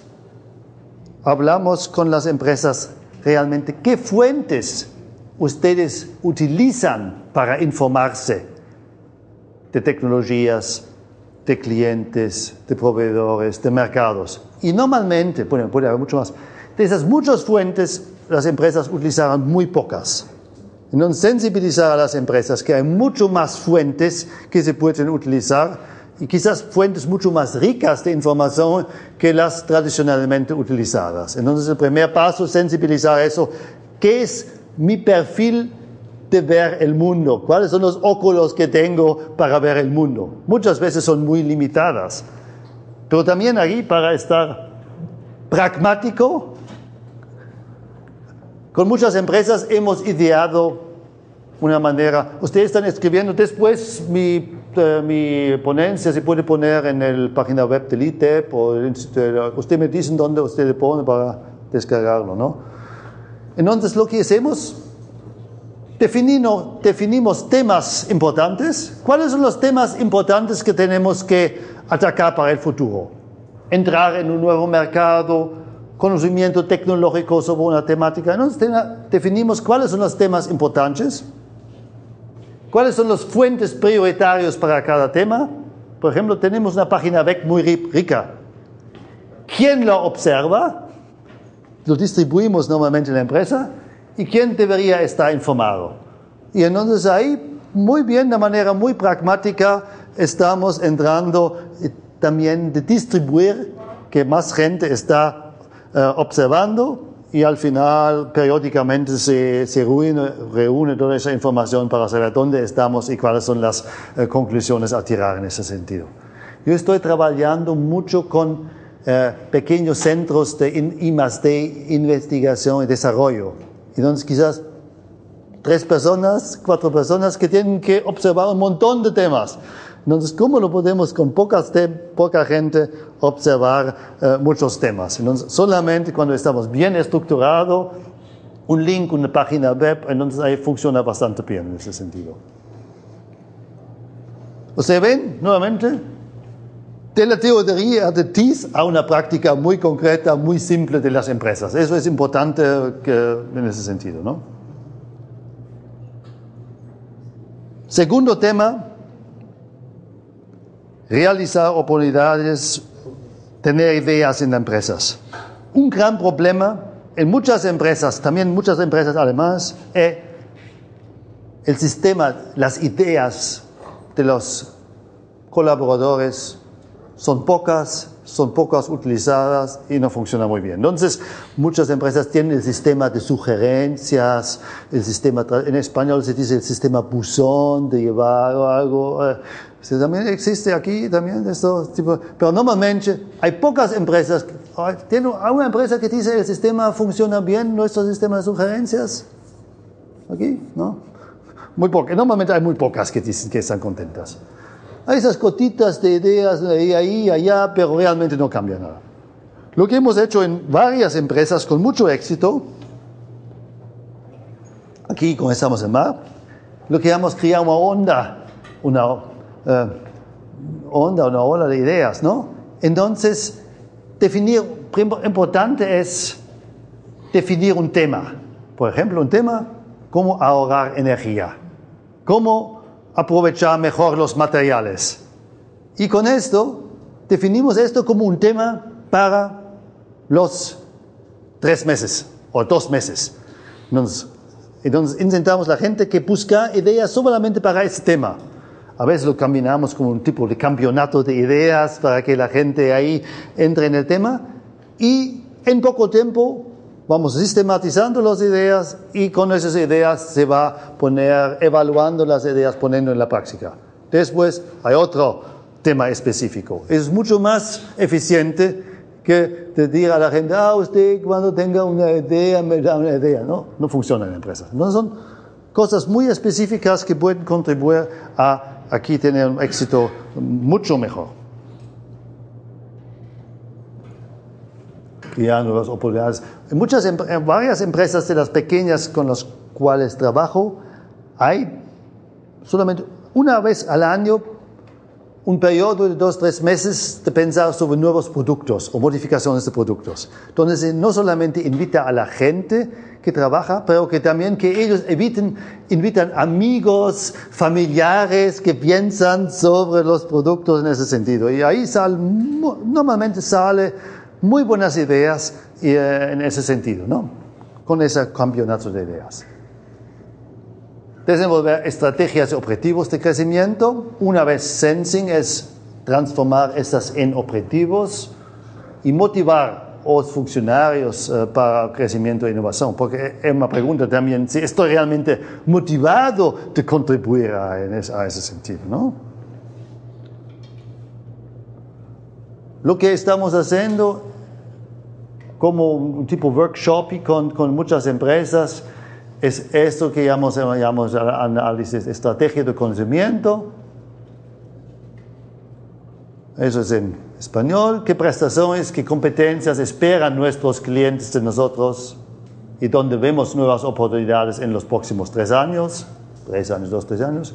Speaker 1: hablamos con las empresas realmente qué fuentes ustedes utilizan para informarse de tecnologías, de clientes, de proveedores, de mercados. Y normalmente, puede haber mucho más, de esas muchas fuentes, las empresas utilizaran muy pocas. Entonces, sensibilizar a las empresas que hay mucho más fuentes que se pueden utilizar y quizás fuentes mucho más ricas de información que las tradicionalmente utilizadas. Entonces, el primer paso es sensibilizar eso. ¿Qué es mi perfil de ver el mundo? ¿Cuáles son los óculos que tengo para ver el mundo? Muchas veces son muy limitadas. Pero también aquí, para estar pragmático, con muchas empresas hemos ideado una manera. Ustedes están escribiendo después mi ponencia, se puede poner en la página web del ITEP, o usted me dicen dónde usted le pone para descargarlo, ¿no? Entonces, lo que hacemos, definimos temas importantes. ¿Cuáles son los temas importantes que tenemos que atacar para el futuro? Entrar en un nuevo mercado, conocimiento tecnológico sobre una temática. Entonces, definimos cuáles son los temas importantes, cuáles son las fuentes prioritarias para cada tema. Por ejemplo, tenemos una página web muy rica. ¿Quién lo observa? Lo distribuimos normalmente en la empresa. ¿Y quién debería estar informado? Y entonces ahí, muy bien, de manera muy pragmática, estamos entrando también de distribuir que más gente está observando y al final periódicamente se reúne toda esa información para saber dónde estamos y cuáles son las conclusiones a tirar en ese sentido. Yo estoy trabajando mucho con pequeños centros de I+D, investigación y desarrollo. Entonces quizás 3 personas, 4 personas que tienen que observar un montón de temas. Entonces, ¿cómo lo podemos con poca gente observar muchos temas? Entonces, solamente cuando estamos bien estructurados, un link, una página web, entonces ahí funciona bastante bien en ese sentido. ¿Ustedes ven, nuevamente? De la teoría de TIS a una práctica muy concreta, muy simple de las empresas. Eso es importante en ese sentido, ¿no? Segundo tema, realizar oportunidades, tener ideas en las empresas. Un gran problema en muchas empresas, también muchas empresas alemanas, es el sistema, las ideas de los colaboradores son pocas utilizadas y no funciona muy bien. Entonces, muchas empresas tienen el sistema de sugerencias, el sistema, en español se dice el sistema buzón, de llevar algo. También existe aquí también esto, pero normalmente hay pocas empresas. ¿Tiene alguna empresa que dice el sistema funciona bien, nuestro sistema de sugerencias? ¿Aquí? ¿No? Muy pocas. Normalmente hay muy pocas que dicen que están contentas. Hay esas gotitas de ideas ahí, allá, pero realmente no cambia nada. Lo que hemos hecho en varias empresas con mucho éxito, aquí comenzamos en MAR, lo que hemos creado una ola de ideas, ¿no? Entonces, importante es definir un tema. Por ejemplo, un tema, cómo ahorrar energía, cómo aprovechar mejor los materiales. Y con esto, definimos esto como un tema para los 3 meses o 2 meses. Entonces intentamos la gente que busca ideas solamente para ese tema. A veces lo combinamos con un tipo de campeonato de ideas para que la gente ahí entre en el tema. Y en poco tiempo vamos sistematizando las ideas y con esas ideas se va a poner, evaluando las ideas, poniendo en la práctica. Después hay otro tema específico. Es mucho más eficiente que decir a la gente, usted cuando tenga una idea, me da una idea. No funciona en la empresa. No son cosas muy específicas que pueden contribuir a aquí tener un éxito mucho mejor. Crear nuevas oportunidades. En varias empresas de las pequeñas con las cuales trabajo, hay solamente una vez al año un periodo de 2-3 meses de pensar sobre nuevos productos o modificaciones de productos, donde se no solamente invita a la gente que trabaja, pero que también que ellos invitan amigos, familiares que piensan sobre los productos en ese sentido. Y ahí normalmente sale muy buenas ideas en ese sentido, ¿no? con ese campeonato de ideas. Desenvolver estrategias y objetivos de crecimiento. Una vez sensing es transformar estas en objetivos y motivar a los funcionarios para crecimiento e innovación. Porque es una pregunta también si estoy realmente motivado de contribuir a ese sentido, ¿no? Lo que estamos haciendo como un tipo workshop con muchas empresas es esto que llamamos análisis estrategia de conocimiento. Eso es en español. ¿Qué prestaciones, qué competencias esperan nuestros clientes de nosotros y dónde vemos nuevas oportunidades en los próximos 3 años? 3 años, 2, 3 años.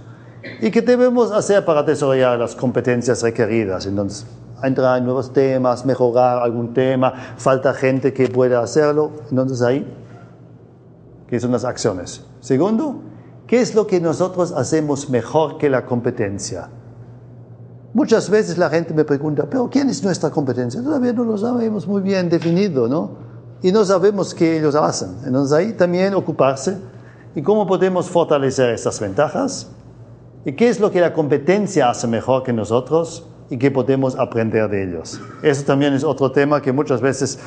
Speaker 1: ¿Y qué debemos hacer para desarrollar las competencias requeridas? Entonces, entrar en nuevos temas, mejorar algún tema, falta gente que pueda hacerlo. Entonces ahí, ¿qué son las acciones? Segundo, ¿qué es lo que nosotros hacemos mejor que la competencia? Muchas veces la gente me pregunta, ¿pero quién es nuestra competencia? Todavía no lo sabemos muy bien definido, ¿no? Y no sabemos qué ellos hacen. Entonces ahí también ocuparse. ¿Y cómo podemos fortalecer estas ventajas? ¿Y qué es lo que la competencia hace mejor que nosotros? ¿Y qué podemos aprender de ellos? Eso también es otro tema que muchas veces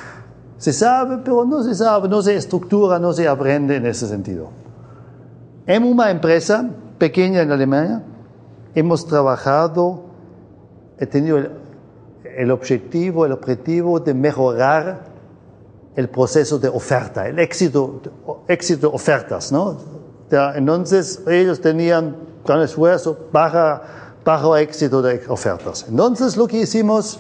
Speaker 1: se sabe, pero no se sabe, no se estructura, no se aprende en ese sentido. En una empresa pequeña en Alemania hemos trabajado, he tenido el objetivo de mejorar el proceso de oferta, el éxito de ofertas, ¿no? Entonces ellos tenían gran esfuerzo, bajo éxito de ofertas. Entonces lo que hicimos,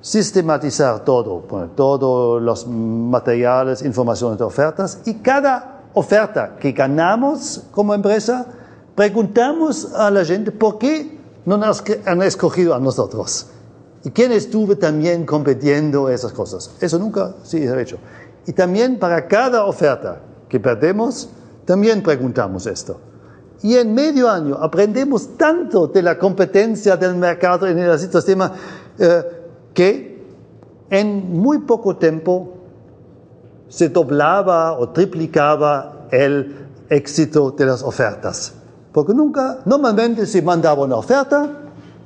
Speaker 1: sistematizar todo, poner todos los materiales, informaciones de ofertas, y cada oferta que ganamos como empresa, preguntamos a la gente por qué no nos han escogido a nosotros. ¿Y quién estuvo también compitiendo esas cosas? Eso nunca se ha hecho. Y también para cada oferta que perdemos, también preguntamos esto. Y en medio año aprendemos tanto de la competencia del mercado en el sistema que en muy poco tiempo se doblaba o triplicaba el éxito de las ofertas. Porque normalmente se mandaba una oferta,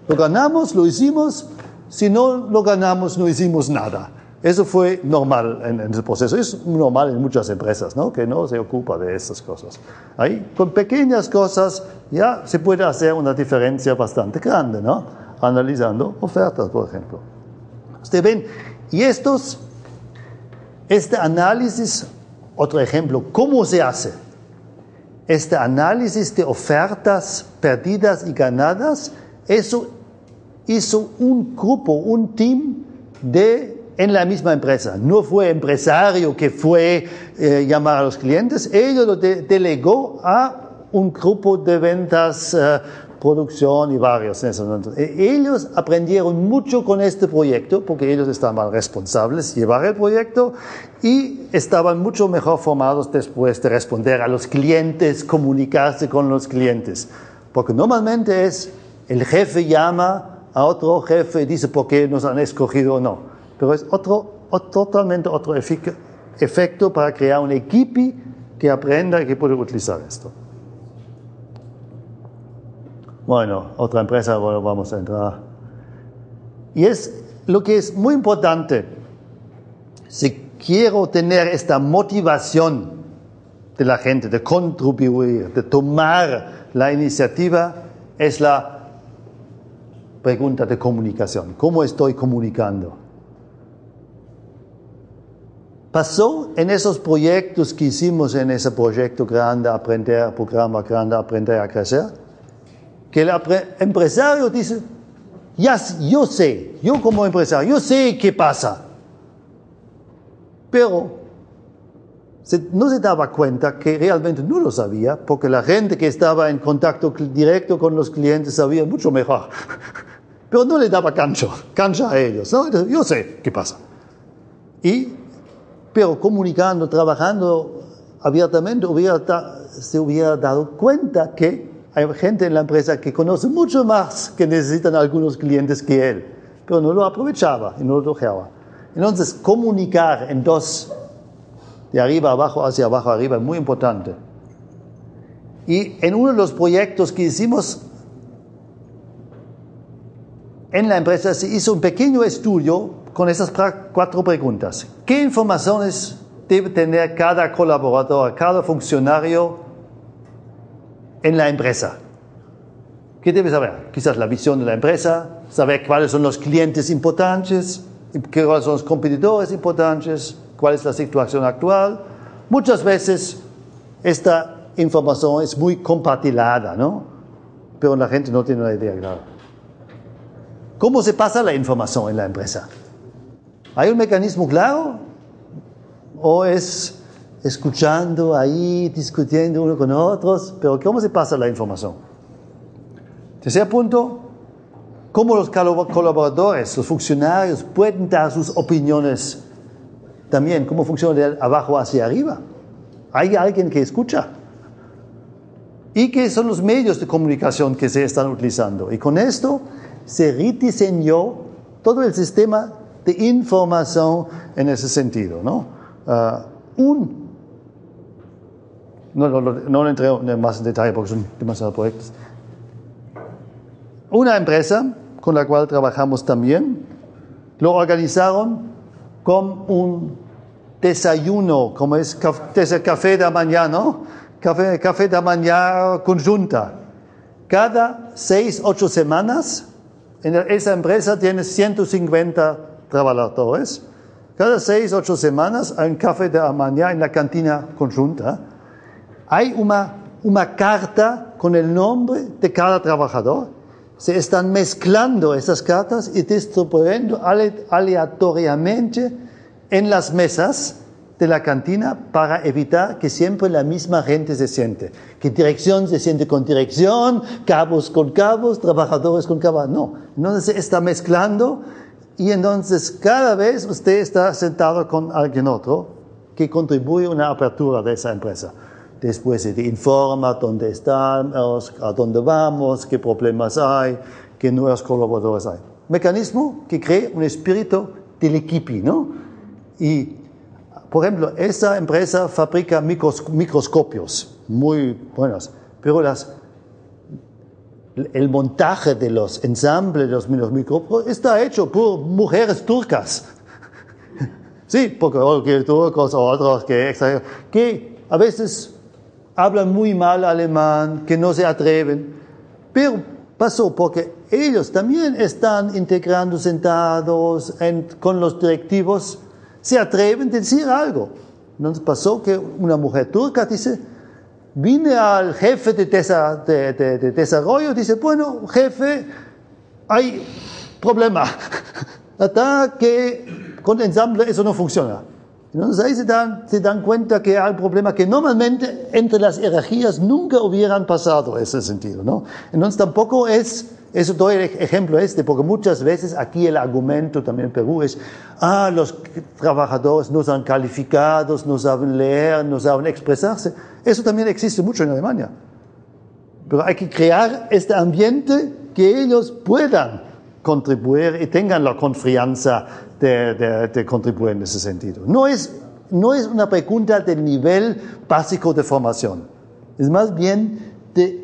Speaker 1: lo ganamos, lo hicimos, si no lo ganamos, no hicimos nada. Eso fue normal en ese proceso. Es normal en muchas empresas, ¿no? Que no se ocupa de estas cosas. Ahí, con pequeñas cosas, ya se puede hacer una diferencia bastante grande, ¿no? Analizando ofertas, por ejemplo. Ustedes ven, y este análisis, otro ejemplo, ¿cómo se hace? Este análisis de ofertas perdidas y ganadas, eso hizo un grupo, un team en la misma empresa. No fue empresario que fue llamar a los clientes, ellos lo delegó a un grupo de ventas, producción y varios. Ellos aprendieron mucho con este proyecto porque ellos estaban responsables de llevar el proyecto y estaban mucho mejor formados después de responder a los clientes, comunicarse con los clientes. Porque normalmente el jefe llama a otro jefe y dice por qué nos han escogido o no. Pero es totalmente otro efecto para crear un equipo que aprenda y que puede utilizar esto. Bueno, otra empresa, bueno, vamos a entrar. Y lo que es muy importante, si quiero tener esta motivación de la gente, de contribuir, de tomar la iniciativa, es la pregunta de comunicación. ¿Cómo estoy comunicando? Pasó en esos proyectos que hicimos, en ese proyecto grande, programa grande, aprender a crecer, que el empresario dice, yo sé, yo como empresario, yo sé qué pasa. Pero no se daba cuenta que realmente no lo sabía, porque la gente que estaba en contacto directo con los clientes sabía mucho mejor. Pero no le daba cancha a ellos, ¿no? Entonces, yo sé qué pasa. Pero comunicando, trabajando abiertamente, se hubiera dado cuenta que hay gente en la empresa que conoce mucho más que necesitan algunos clientes que él, pero no lo aprovechaba y no lo dejaba. Entonces, comunicar en dos de arriba a abajo, hacia abajo a arriba, es muy importante. Y en uno de los proyectos que hicimos en la empresa se hizo un pequeño estudio con esas 4 preguntas. ¿Qué informaciones debe tener cada colaborador, cada funcionario en la empresa? ¿Qué debe saber? Quizás la visión de la empresa, saber cuáles son los clientes importantes, cuáles son los competidores importantes, cuál es la situación actual. Muchas veces esta información es muy compartilada, ¿no? Pero la gente no tiene una idea clara. ¿Cómo se pasa la información en la empresa? ¿Hay un mecanismo claro? ¿O es escuchando ahí, discutiendo uno con otros? Pero ¿cómo se pasa la información? Tercer punto, ¿cómo los colaboradores, los funcionarios pueden dar sus opiniones también? ¿Cómo funciona de abajo hacia arriba? ¿Hay alguien que escucha? ¿Y qué son los medios de comunicación que se están utilizando? Y con esto se rediseñó todo el sistema de información en ese sentido, ¿no? No entré más en detalle porque son demasiados proyectos. Una empresa con la cual trabajamos también lo organizaron con un desayuno, como es café de mañana, ¿no? Café de mañana conjunta. Cada 6-8 semanas, esa empresa tiene 150 trabajadores. Cada 6-8 semanas hay un café de mañana en la cantina conjunta. Hay una carta con el nombre de cada trabajador. Se están mezclando esas cartas y distribuyendo aleatoriamente en las mesas de la cantina para evitar que siempre la misma gente se siente. Que dirección se siente con dirección, cabos con cabos, trabajadores con cabos. No, entonces se está mezclando y entonces cada vez usted está sentado con alguien otro que contribuye a una apertura de esa empresa. Después se te informa dónde estamos, a dónde vamos, qué problemas hay, qué nuevos colaboradores hay. Mecanismo que crea un espíritu del equipo, ¿no? Y, por ejemplo, esa empresa fabrica microscopios muy buenos, pero el montaje de los ensambles de los microscopios está hecho por mujeres turcas. Sí, porque turcos o otros que a veces hablan muy mal alemán, que no se atreven, pero pasó porque ellos también están integrando sentados con los directivos, se atreven a decir algo. Entonces pasó que una mujer turca dice, vine al jefe de desarrollo, dice, bueno, jefe, hay problema, hasta que con ensamble eso no funciona. Entonces ahí se dan cuenta que hay problemas que normalmente entre las jerarquías nunca hubieran pasado en ese sentido, ¿no? Entonces tampoco es, eso doy el ejemplo porque muchas veces aquí el argumento también en Perú es, los trabajadores no son calificados, no saben leer, no saben expresarse. Eso también existe mucho en Alemania. Pero hay que crear este ambiente que ellos puedan contribuir y tengan la confianza de contribuir en ese sentido. No es una pregunta del nivel básico de formación. Es más bien de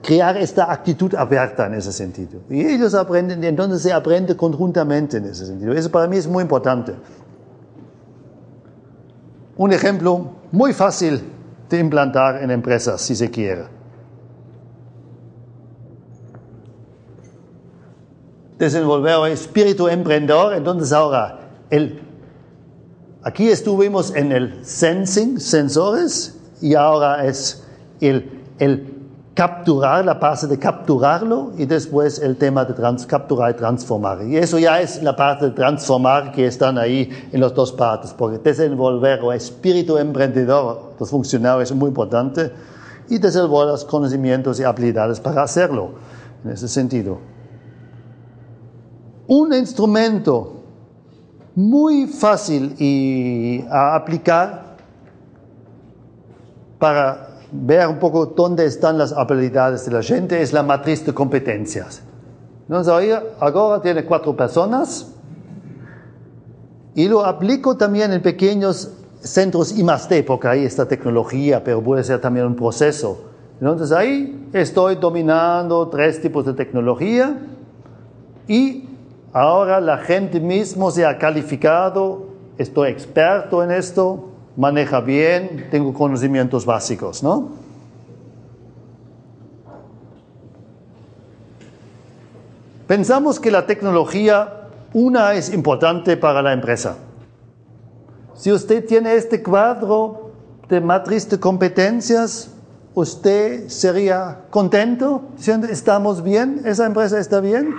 Speaker 1: crear esta actitud abierta en ese sentido. Y ellos aprenden, y entonces se aprende conjuntamente en ese sentido. Eso para mí es muy importante. Un ejemplo muy fácil de implantar en empresas, si se quiere. Desenvolver espíritu emprendedor. Entonces ahora, aquí estuvimos en el sensing, sensores, y ahora es el capturar, la parte de capturarlo, y después el tema de capturar y transformar. Y eso ya es la parte de transformar que están ahí en las dos partes, porque desenvolver el espíritu emprendedor, los funcionarios es muy importante, y desenvolver los conocimientos y habilidades para hacerlo, en ese sentido. Un instrumento muy fácil a aplicar para ver un poco dónde están las habilidades de la gente es la matriz de competencias. Entonces ahora tiene 4 personas y lo aplico también en pequeños centros I+D, porque ahí está tecnología, pero puede ser también un proceso. Entonces ahí estoy dominando 3 tipos de tecnología y ahora la gente mismo se ha calificado, estoy experto en esto, maneja bien, tengo conocimientos básicos, ¿no? Pensamos que la tecnología, una, es importante para la empresa. Si usted tiene este cuadro de matriz de competencias, ¿usted sería contento diciendo, estamos bien, esa empresa está bien?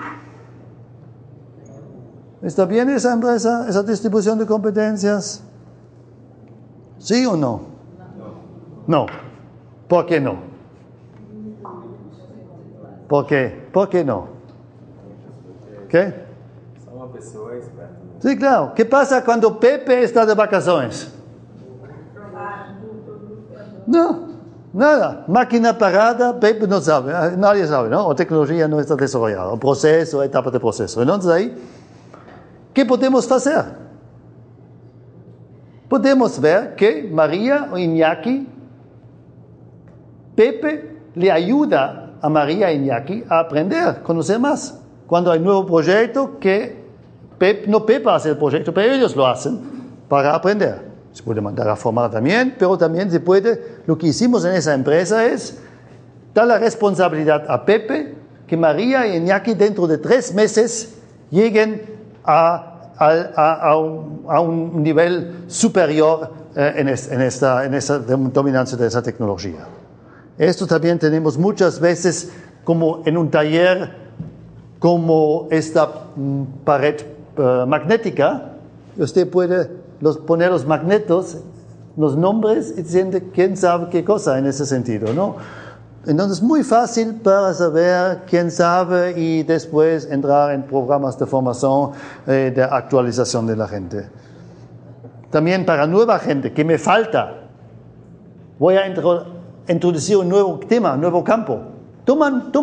Speaker 1: ¿Está bien esa empresa, esa distribución de competencias? ¿Sí o no? No. ¿Por qué no? ¿Por qué? ¿Por qué no? ¿Qué? Sí, claro. ¿Qué pasa cuando Pepe está de vacaciones? No, nada. Máquina parada, Pepe no sabe, nadie sabe, ¿no? O tecnología no está desarrollada, o proceso, etapa de proceso. Entonces ahí, ¿qué podemos hacer? Podemos ver que María o Iñaki, Pepe le ayuda a María e Iñaki a aprender, conocer más. Cuando hay un nuevo proyecto que Pepe hace el proyecto, pero ellos lo hacen para aprender. Se puede mandar a formar también, pero también se puede, lo que hicimos en esa empresa es dar la responsabilidad a Pepe, que María y Iñaki dentro de 3 meses lleguen a un nivel superior en esta dominancia de esa tecnología. Esto también tenemos muchas veces como en un taller, como esta pared magnética. Usted puede poner los magnetos, los nombres, y diciendo quién sabe qué cosa en ese sentido, ¿no? Entonces, muy fácil para saber quién sabe y después entrar en programas de formación, de actualización de la gente. También para nueva gente, que me falta, voy a introducir un nuevo tema, un nuevo campo. Toma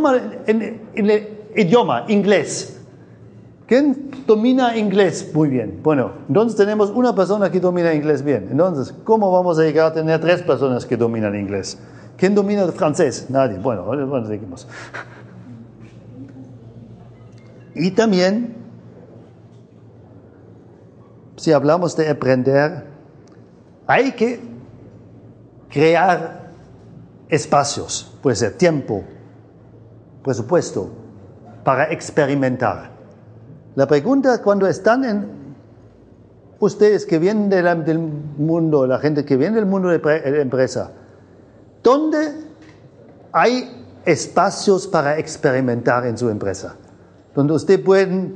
Speaker 1: en el idioma, inglés. ¿Quién domina inglés muy bien? Bueno, entonces tenemos una persona que domina inglés bien. Entonces, ¿cómo vamos a llegar a tener 3 personas que dominan inglés? ¿Quién domina el francés? Nadie. Bueno, seguimos. Y también, si hablamos de aprender, hay que crear espacios, puede ser tiempo, presupuesto, para experimentar. La pregunta cuando están ustedes que vienen del mundo, la gente que viene del mundo de la empresa, ¿dónde hay espacios para experimentar en su empresa? Donde usted puede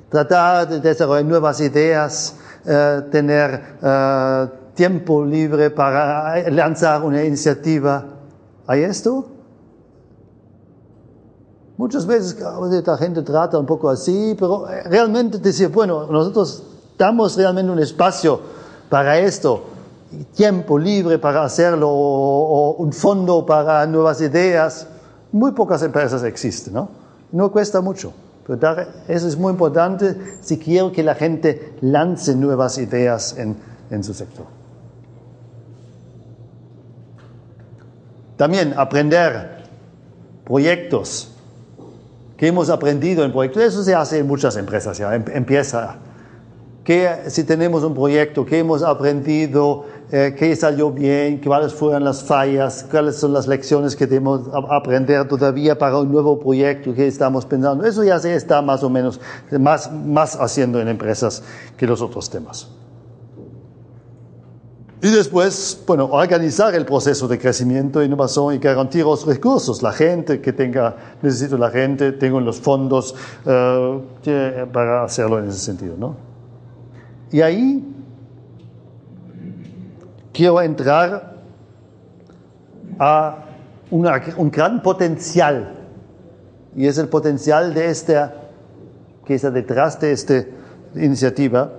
Speaker 1: tratar de desarrollar nuevas ideas, tener tiempo libre para lanzar una iniciativa. ¿Hay esto? Muchas veces la gente trata un poco así, pero realmente decir, bueno, nosotros damos realmente un espacio para esto, tiempo libre para hacerlo, o un fondo para nuevas ideas. Muy pocas empresas existen, ¿no? No cuesta mucho, pero eso es muy importante si quiero que la gente lance nuevas ideas en su sector. También aprender proyectos. ¿Qué hemos aprendido en proyectos? Eso se hace en muchas empresas ya, empieza. Si tenemos un proyecto, ¿qué hemos aprendido? ¿Qué salió bien? ¿Cuáles fueron las fallas? ¿Cuáles son las lecciones que debemos aprender todavía para un nuevo proyecto que estamos pensando? Eso ya se está más o menos más haciendo en empresas que los otros temas. Y después, bueno, organizar el proceso de crecimiento, innovación y garantir los recursos. La gente necesito la gente, tengo los fondos para hacerlo en ese sentido, ¿no? Y ahí quiero entrar a un gran potencial. Y es el potencial de que está detrás de esta iniciativa.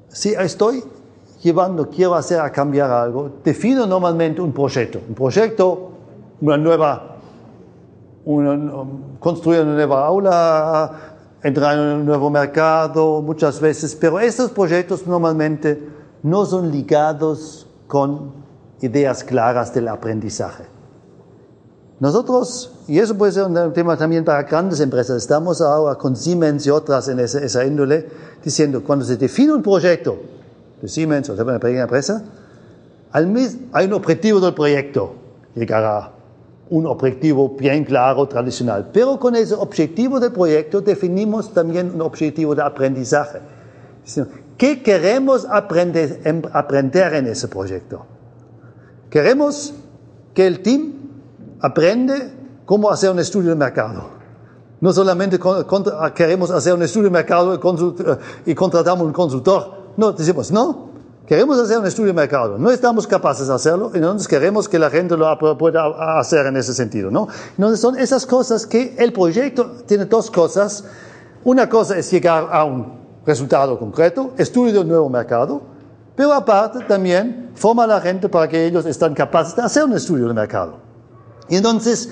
Speaker 1: Si estoy quiero hacer a cambiar algo, defino normalmente un proyecto. Un proyecto, construir una nueva aula, entrar en un nuevo mercado muchas veces, pero estos proyectos normalmente no son ligados con ideas claras del aprendizaje. Nosotros, y eso puede ser un tema también para grandes empresas, estamos ahora con Siemens y otras en esa índole, diciendo, cuando se define un proyecto de Siemens o de una pequeña empresa, hay un objetivo del proyecto, llegar a un objetivo bien claro, tradicional. Pero con ese objetivo del proyecto definimos también un objetivo de aprendizaje. ¿Qué queremos aprender en ese proyecto? Queremos que el team aprende cómo hacer un estudio de mercado. No solamente queremos hacer un estudio de mercado y contratamos un consultor. No, decimos, no. Queremos hacer un estudio de mercado, no estamos capaces de hacerlo, entonces queremos que la gente lo pueda hacer en ese sentido, ¿no? Entonces son esas cosas que el proyecto tiene dos cosas. Una cosa es llegar a un resultado concreto, estudio de un nuevo mercado, pero aparte también forma a la gente para que ellos estén capaces de hacer un estudio de mercado. Y entonces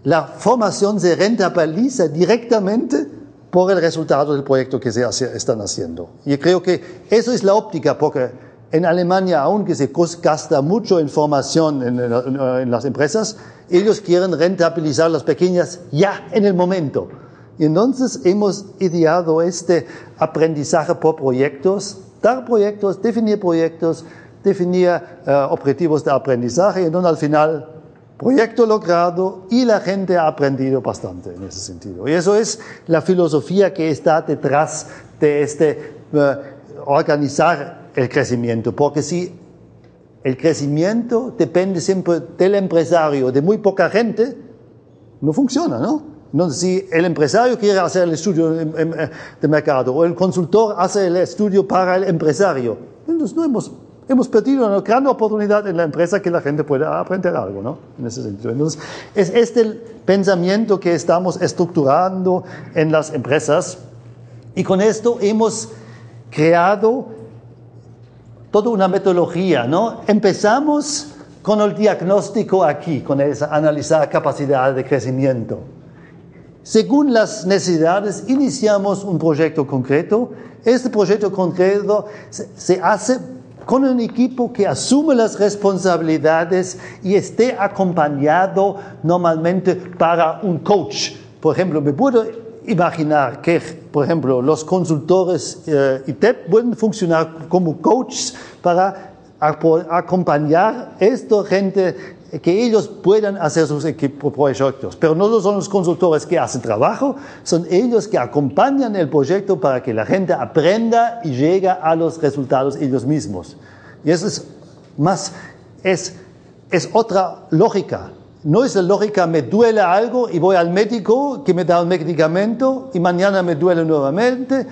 Speaker 1: la formación se rentabiliza directamente por el resultado del proyecto que están haciendo. Y creo que eso es la óptica, porque en Alemania, aunque se gasta mucho en formación en las empresas, ellos quieren rentabilizar las pequeñas ya en el momento. Y entonces hemos ideado este aprendizaje por proyectos, dar proyectos, definir objetivos de aprendizaje, y entonces al final proyecto logrado y la gente ha aprendido bastante en ese sentido. Y eso es la filosofía que está detrás de organizar el crecimiento. Porque si el crecimiento depende siempre del empresario, de muy poca gente, no funciona, ¿no? Entonces, si el empresario quiere hacer el estudio de mercado o el consultor hace el estudio para el empresario, entonces no hemos perdido una gran oportunidad en la empresa que la gente pueda aprender algo, ¿no? En ese sentido. Entonces, es este el pensamiento que estamos estructurando en las empresas, y con esto hemos creado toda una metodología, ¿no? Empezamos con el diagnóstico aquí, con esa analizar capacidad de crecimiento. Según las necesidades, iniciamos un proyecto concreto. Este proyecto concreto se hace con un equipo que asume las responsabilidades y esté acompañado normalmente para un coach. Por ejemplo, me puedo imaginar que, por ejemplo, los consultores ITEP pueden funcionar como coaches para acompañar a esta gente que ellos puedan hacer sus proyectos. Pero no son los consultores que hacen trabajo, son ellos que acompañan el proyecto para que la gente aprenda y llegue a los resultados ellos mismos. Y eso es otra lógica. No es la lógica, me duele algo y voy al médico que me da un medicamento y mañana me duele nuevamente.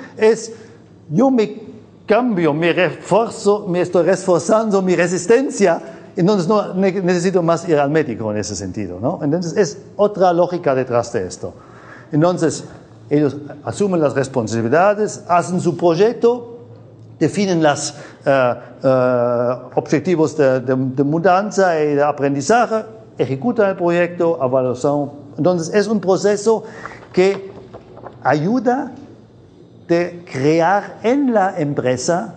Speaker 1: Yo me cambio, me refuerzo, me estoy reforzando mi resistencia. Entonces no necesito más ir al médico en ese sentido, ¿no? Entonces es otra lógica detrás de esto. Entonces ellos asumen las responsabilidades, hacen su proyecto, definen los objetivos de mudanza y de aprendizaje, ejecutan el proyecto, evaluación. Entonces es un proceso que ayuda de crear en la empresa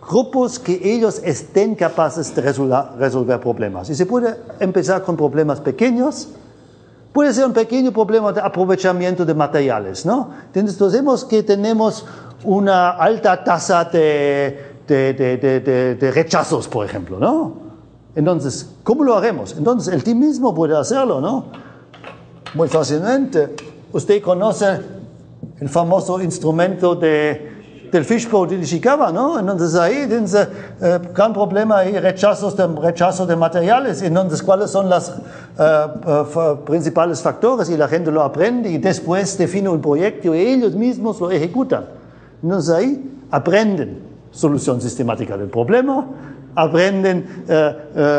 Speaker 1: grupos que ellos estén capaces de resolver problemas. Y se puede empezar con problemas pequeños, puede ser un pequeño problema de aprovechamiento de materiales, ¿no? Entonces vemos que tenemos una alta tasa de rechazos, por ejemplo, ¿no? Entonces, ¿cómo lo haremos? Entonces el team mismo puede hacerlo, ¿no? Muy fácilmente. Usted conoce el famoso instrumento del fishbowl de Ishikawa, ¿no? Entonces ahí tienes gran problema y rechazo de materiales. Entonces, ¿cuáles son los principales factores? Y la gente lo aprende y después define un proyecto y ellos mismos lo ejecutan. Entonces ahí aprenden solución sistemática del problema, aprenden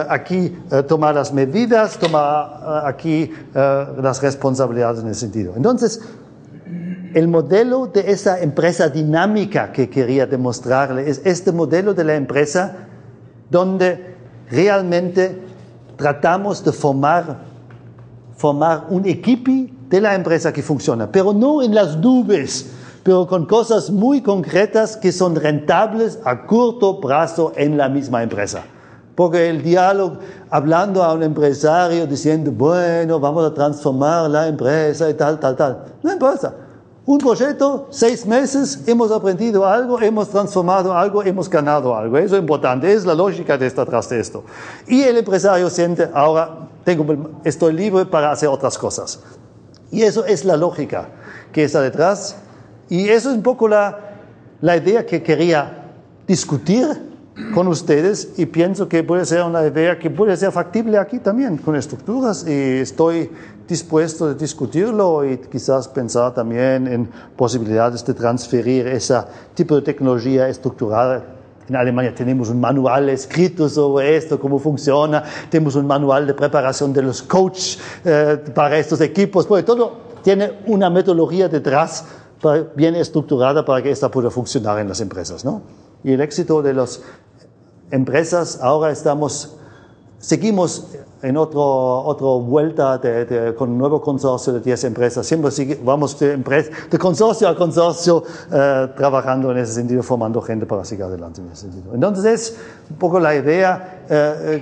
Speaker 1: aquí tomar las medidas, tomar aquí las responsabilidades en ese sentido. Entonces, el modelo de esa empresa dinámica que quería demostrarle es este modelo de la empresa donde realmente tratamos de formar un equipo de la empresa que funciona, pero no en las nubes, pero con cosas muy concretas que son rentables a corto plazo en la misma empresa. Porque el diálogo, hablando a un empresario, diciendo, bueno, vamos a transformar la empresa y tal, no importa. Un proyecto, 6 meses, hemos aprendido algo, hemos transformado algo, hemos ganado algo. Eso es importante, es la lógica detrás de esto. Y el empresario siente, ahora estoy libre para hacer otras cosas. Y eso es la lógica que está detrás. Y eso es un poco la idea que quería discutir con ustedes, y pienso que puede ser una idea que puede ser factible aquí también, con estructuras, y estoy dispuesto a discutirlo y quizás pensar también en posibilidades de transferir ese tipo de tecnología estructurada. En Alemania tenemos un manual escrito sobre esto, cómo funciona, tenemos un manual de preparación de los coaches para estos equipos, porque todo tiene una metodología detrás bien estructurada para que esta pueda funcionar en las empresas, ¿no? Y el éxito de las empresas, ahora seguimos en otra vuelta con un nuevo consorcio de 10 empresas. Siempre vamos de consorcio a consorcio trabajando en ese sentido, formando gente para seguir adelante en ese sentido. Entonces es un poco la idea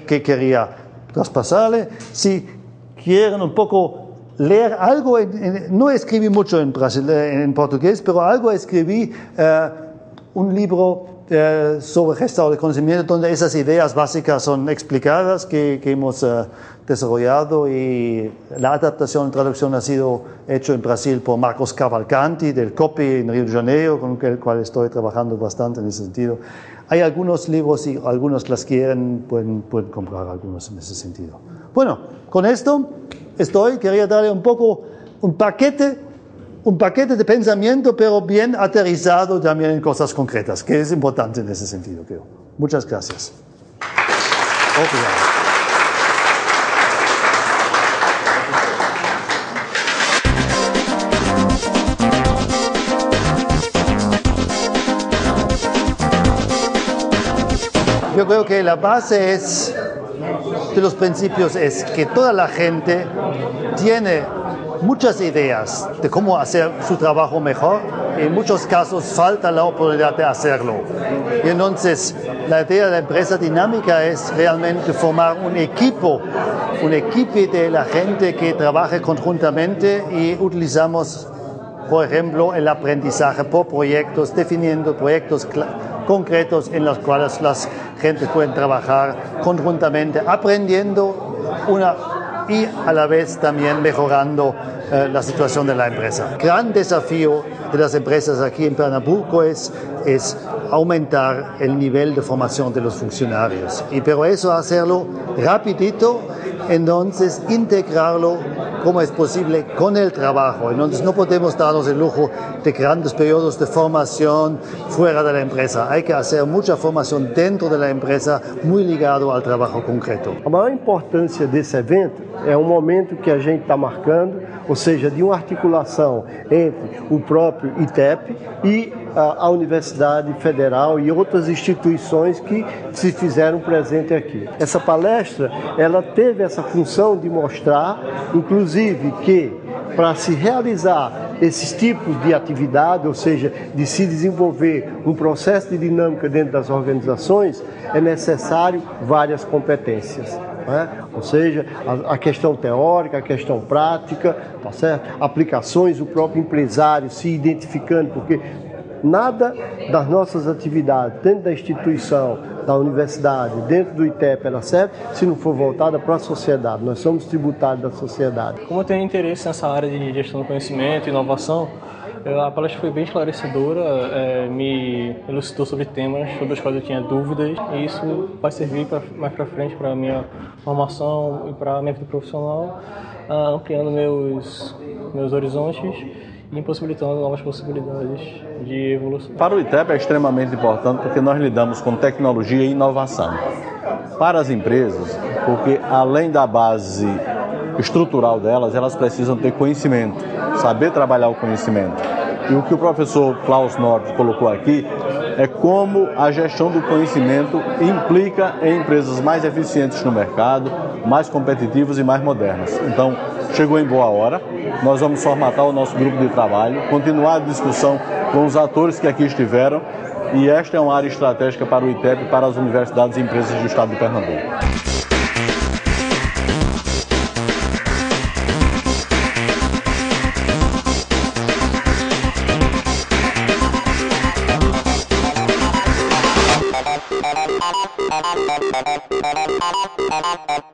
Speaker 1: que quería traspasarle. Si quieren un poco leer algo, no escribí mucho en portugués, pero algo escribí, un libro sobre gestado de conocimiento, donde esas ideas básicas son explicadas, que hemos desarrollado, y la adaptación y traducción ha sido hecho en Brasil por Marcos Cavalcanti del COPI en Río de Janeiro, con el cual estoy trabajando bastante en ese sentido. Hay algunos libros, y algunos las quieren, pueden comprar algunos en ese sentido. Bueno, con esto quería darle un poco un paquete de pensamiento, pero bien aterrizado también en cosas concretas, que es importante en ese sentido, creo. Muchas gracias. Yo creo que la base de los principios es que toda la gente tiene muchas ideas de cómo hacer su trabajo mejor. En muchos casos falta la oportunidad de hacerlo. Y entonces la idea de la empresa dinámica es realmente formar un equipo de la gente que trabaje conjuntamente, y utilizamos, por ejemplo, el aprendizaje por proyectos, definiendo proyectos concretos en los cuales las gentes pueden trabajar conjuntamente, aprendiendo y a la vez también mejorando la situación de la empresa. Gran desafío de las empresas aquí en Pernambuco es aumentar el nivel de formación de los funcionarios. Pero eso hacerlo rapidito, entonces integrarlo como es posible con el trabajo. Entonces no podemos darnos el lujo de grandes periodos de formación fuera de la empresa. Hay que hacer mucha formación dentro de la empresa, muy ligado al trabajo concreto.
Speaker 2: A maior importância desse evento é um momento que a gente está marcando, ou seja, de uma articulação entre o próprio ITEP e a Universidade Federal e outras instituições que se fizeram presente aqui. Essa palestra, ela teve essa função de mostrar, inclusive, que para se realizar esses tipos de atividade, ou seja, de se desenvolver um processo de dinâmica dentro das organizações, é necessário várias competências. Ou seja, a questão teórica, a questão prática, tá certo? Aplicações, o próprio empresário se identificando, porque nada das nossas atividades dentro da instituição, da universidade, dentro do ITEP, ela serve se não for voltada para a sociedade. Nós somos tributários da sociedade.
Speaker 3: Como eu tenho interesse nessa área de gestão do conhecimento e inovação, a palestra foi bem esclarecedora, me elucidou sobre temas sobre os quais eu tinha dúvidas, e isso vai servir mais para frente para a minha formação e para a minha vida profissional, ampliando meus horizontes e impossibilitando novas possibilidades de evolução.
Speaker 4: Para o ITEP é extremamente importante porque nós lidamos com tecnologia e inovação. Para as empresas, porque além da base estrutural delas, elas precisam ter conhecimento, saber trabalhar o conhecimento. E o que o professor Klaus Nord colocou aqui é como a gestão do conhecimento implica em empresas mais eficientes no mercado, mais competitivas e mais modernas. Então, chegou em boa hora, nós vamos formatar o nosso grupo de trabalho, continuar a discussão com os atores que aqui estiveram, e esta é uma área estratégica para o ITEP e para as universidades e empresas do estado de Pernambuco.
Speaker 5: Thank you.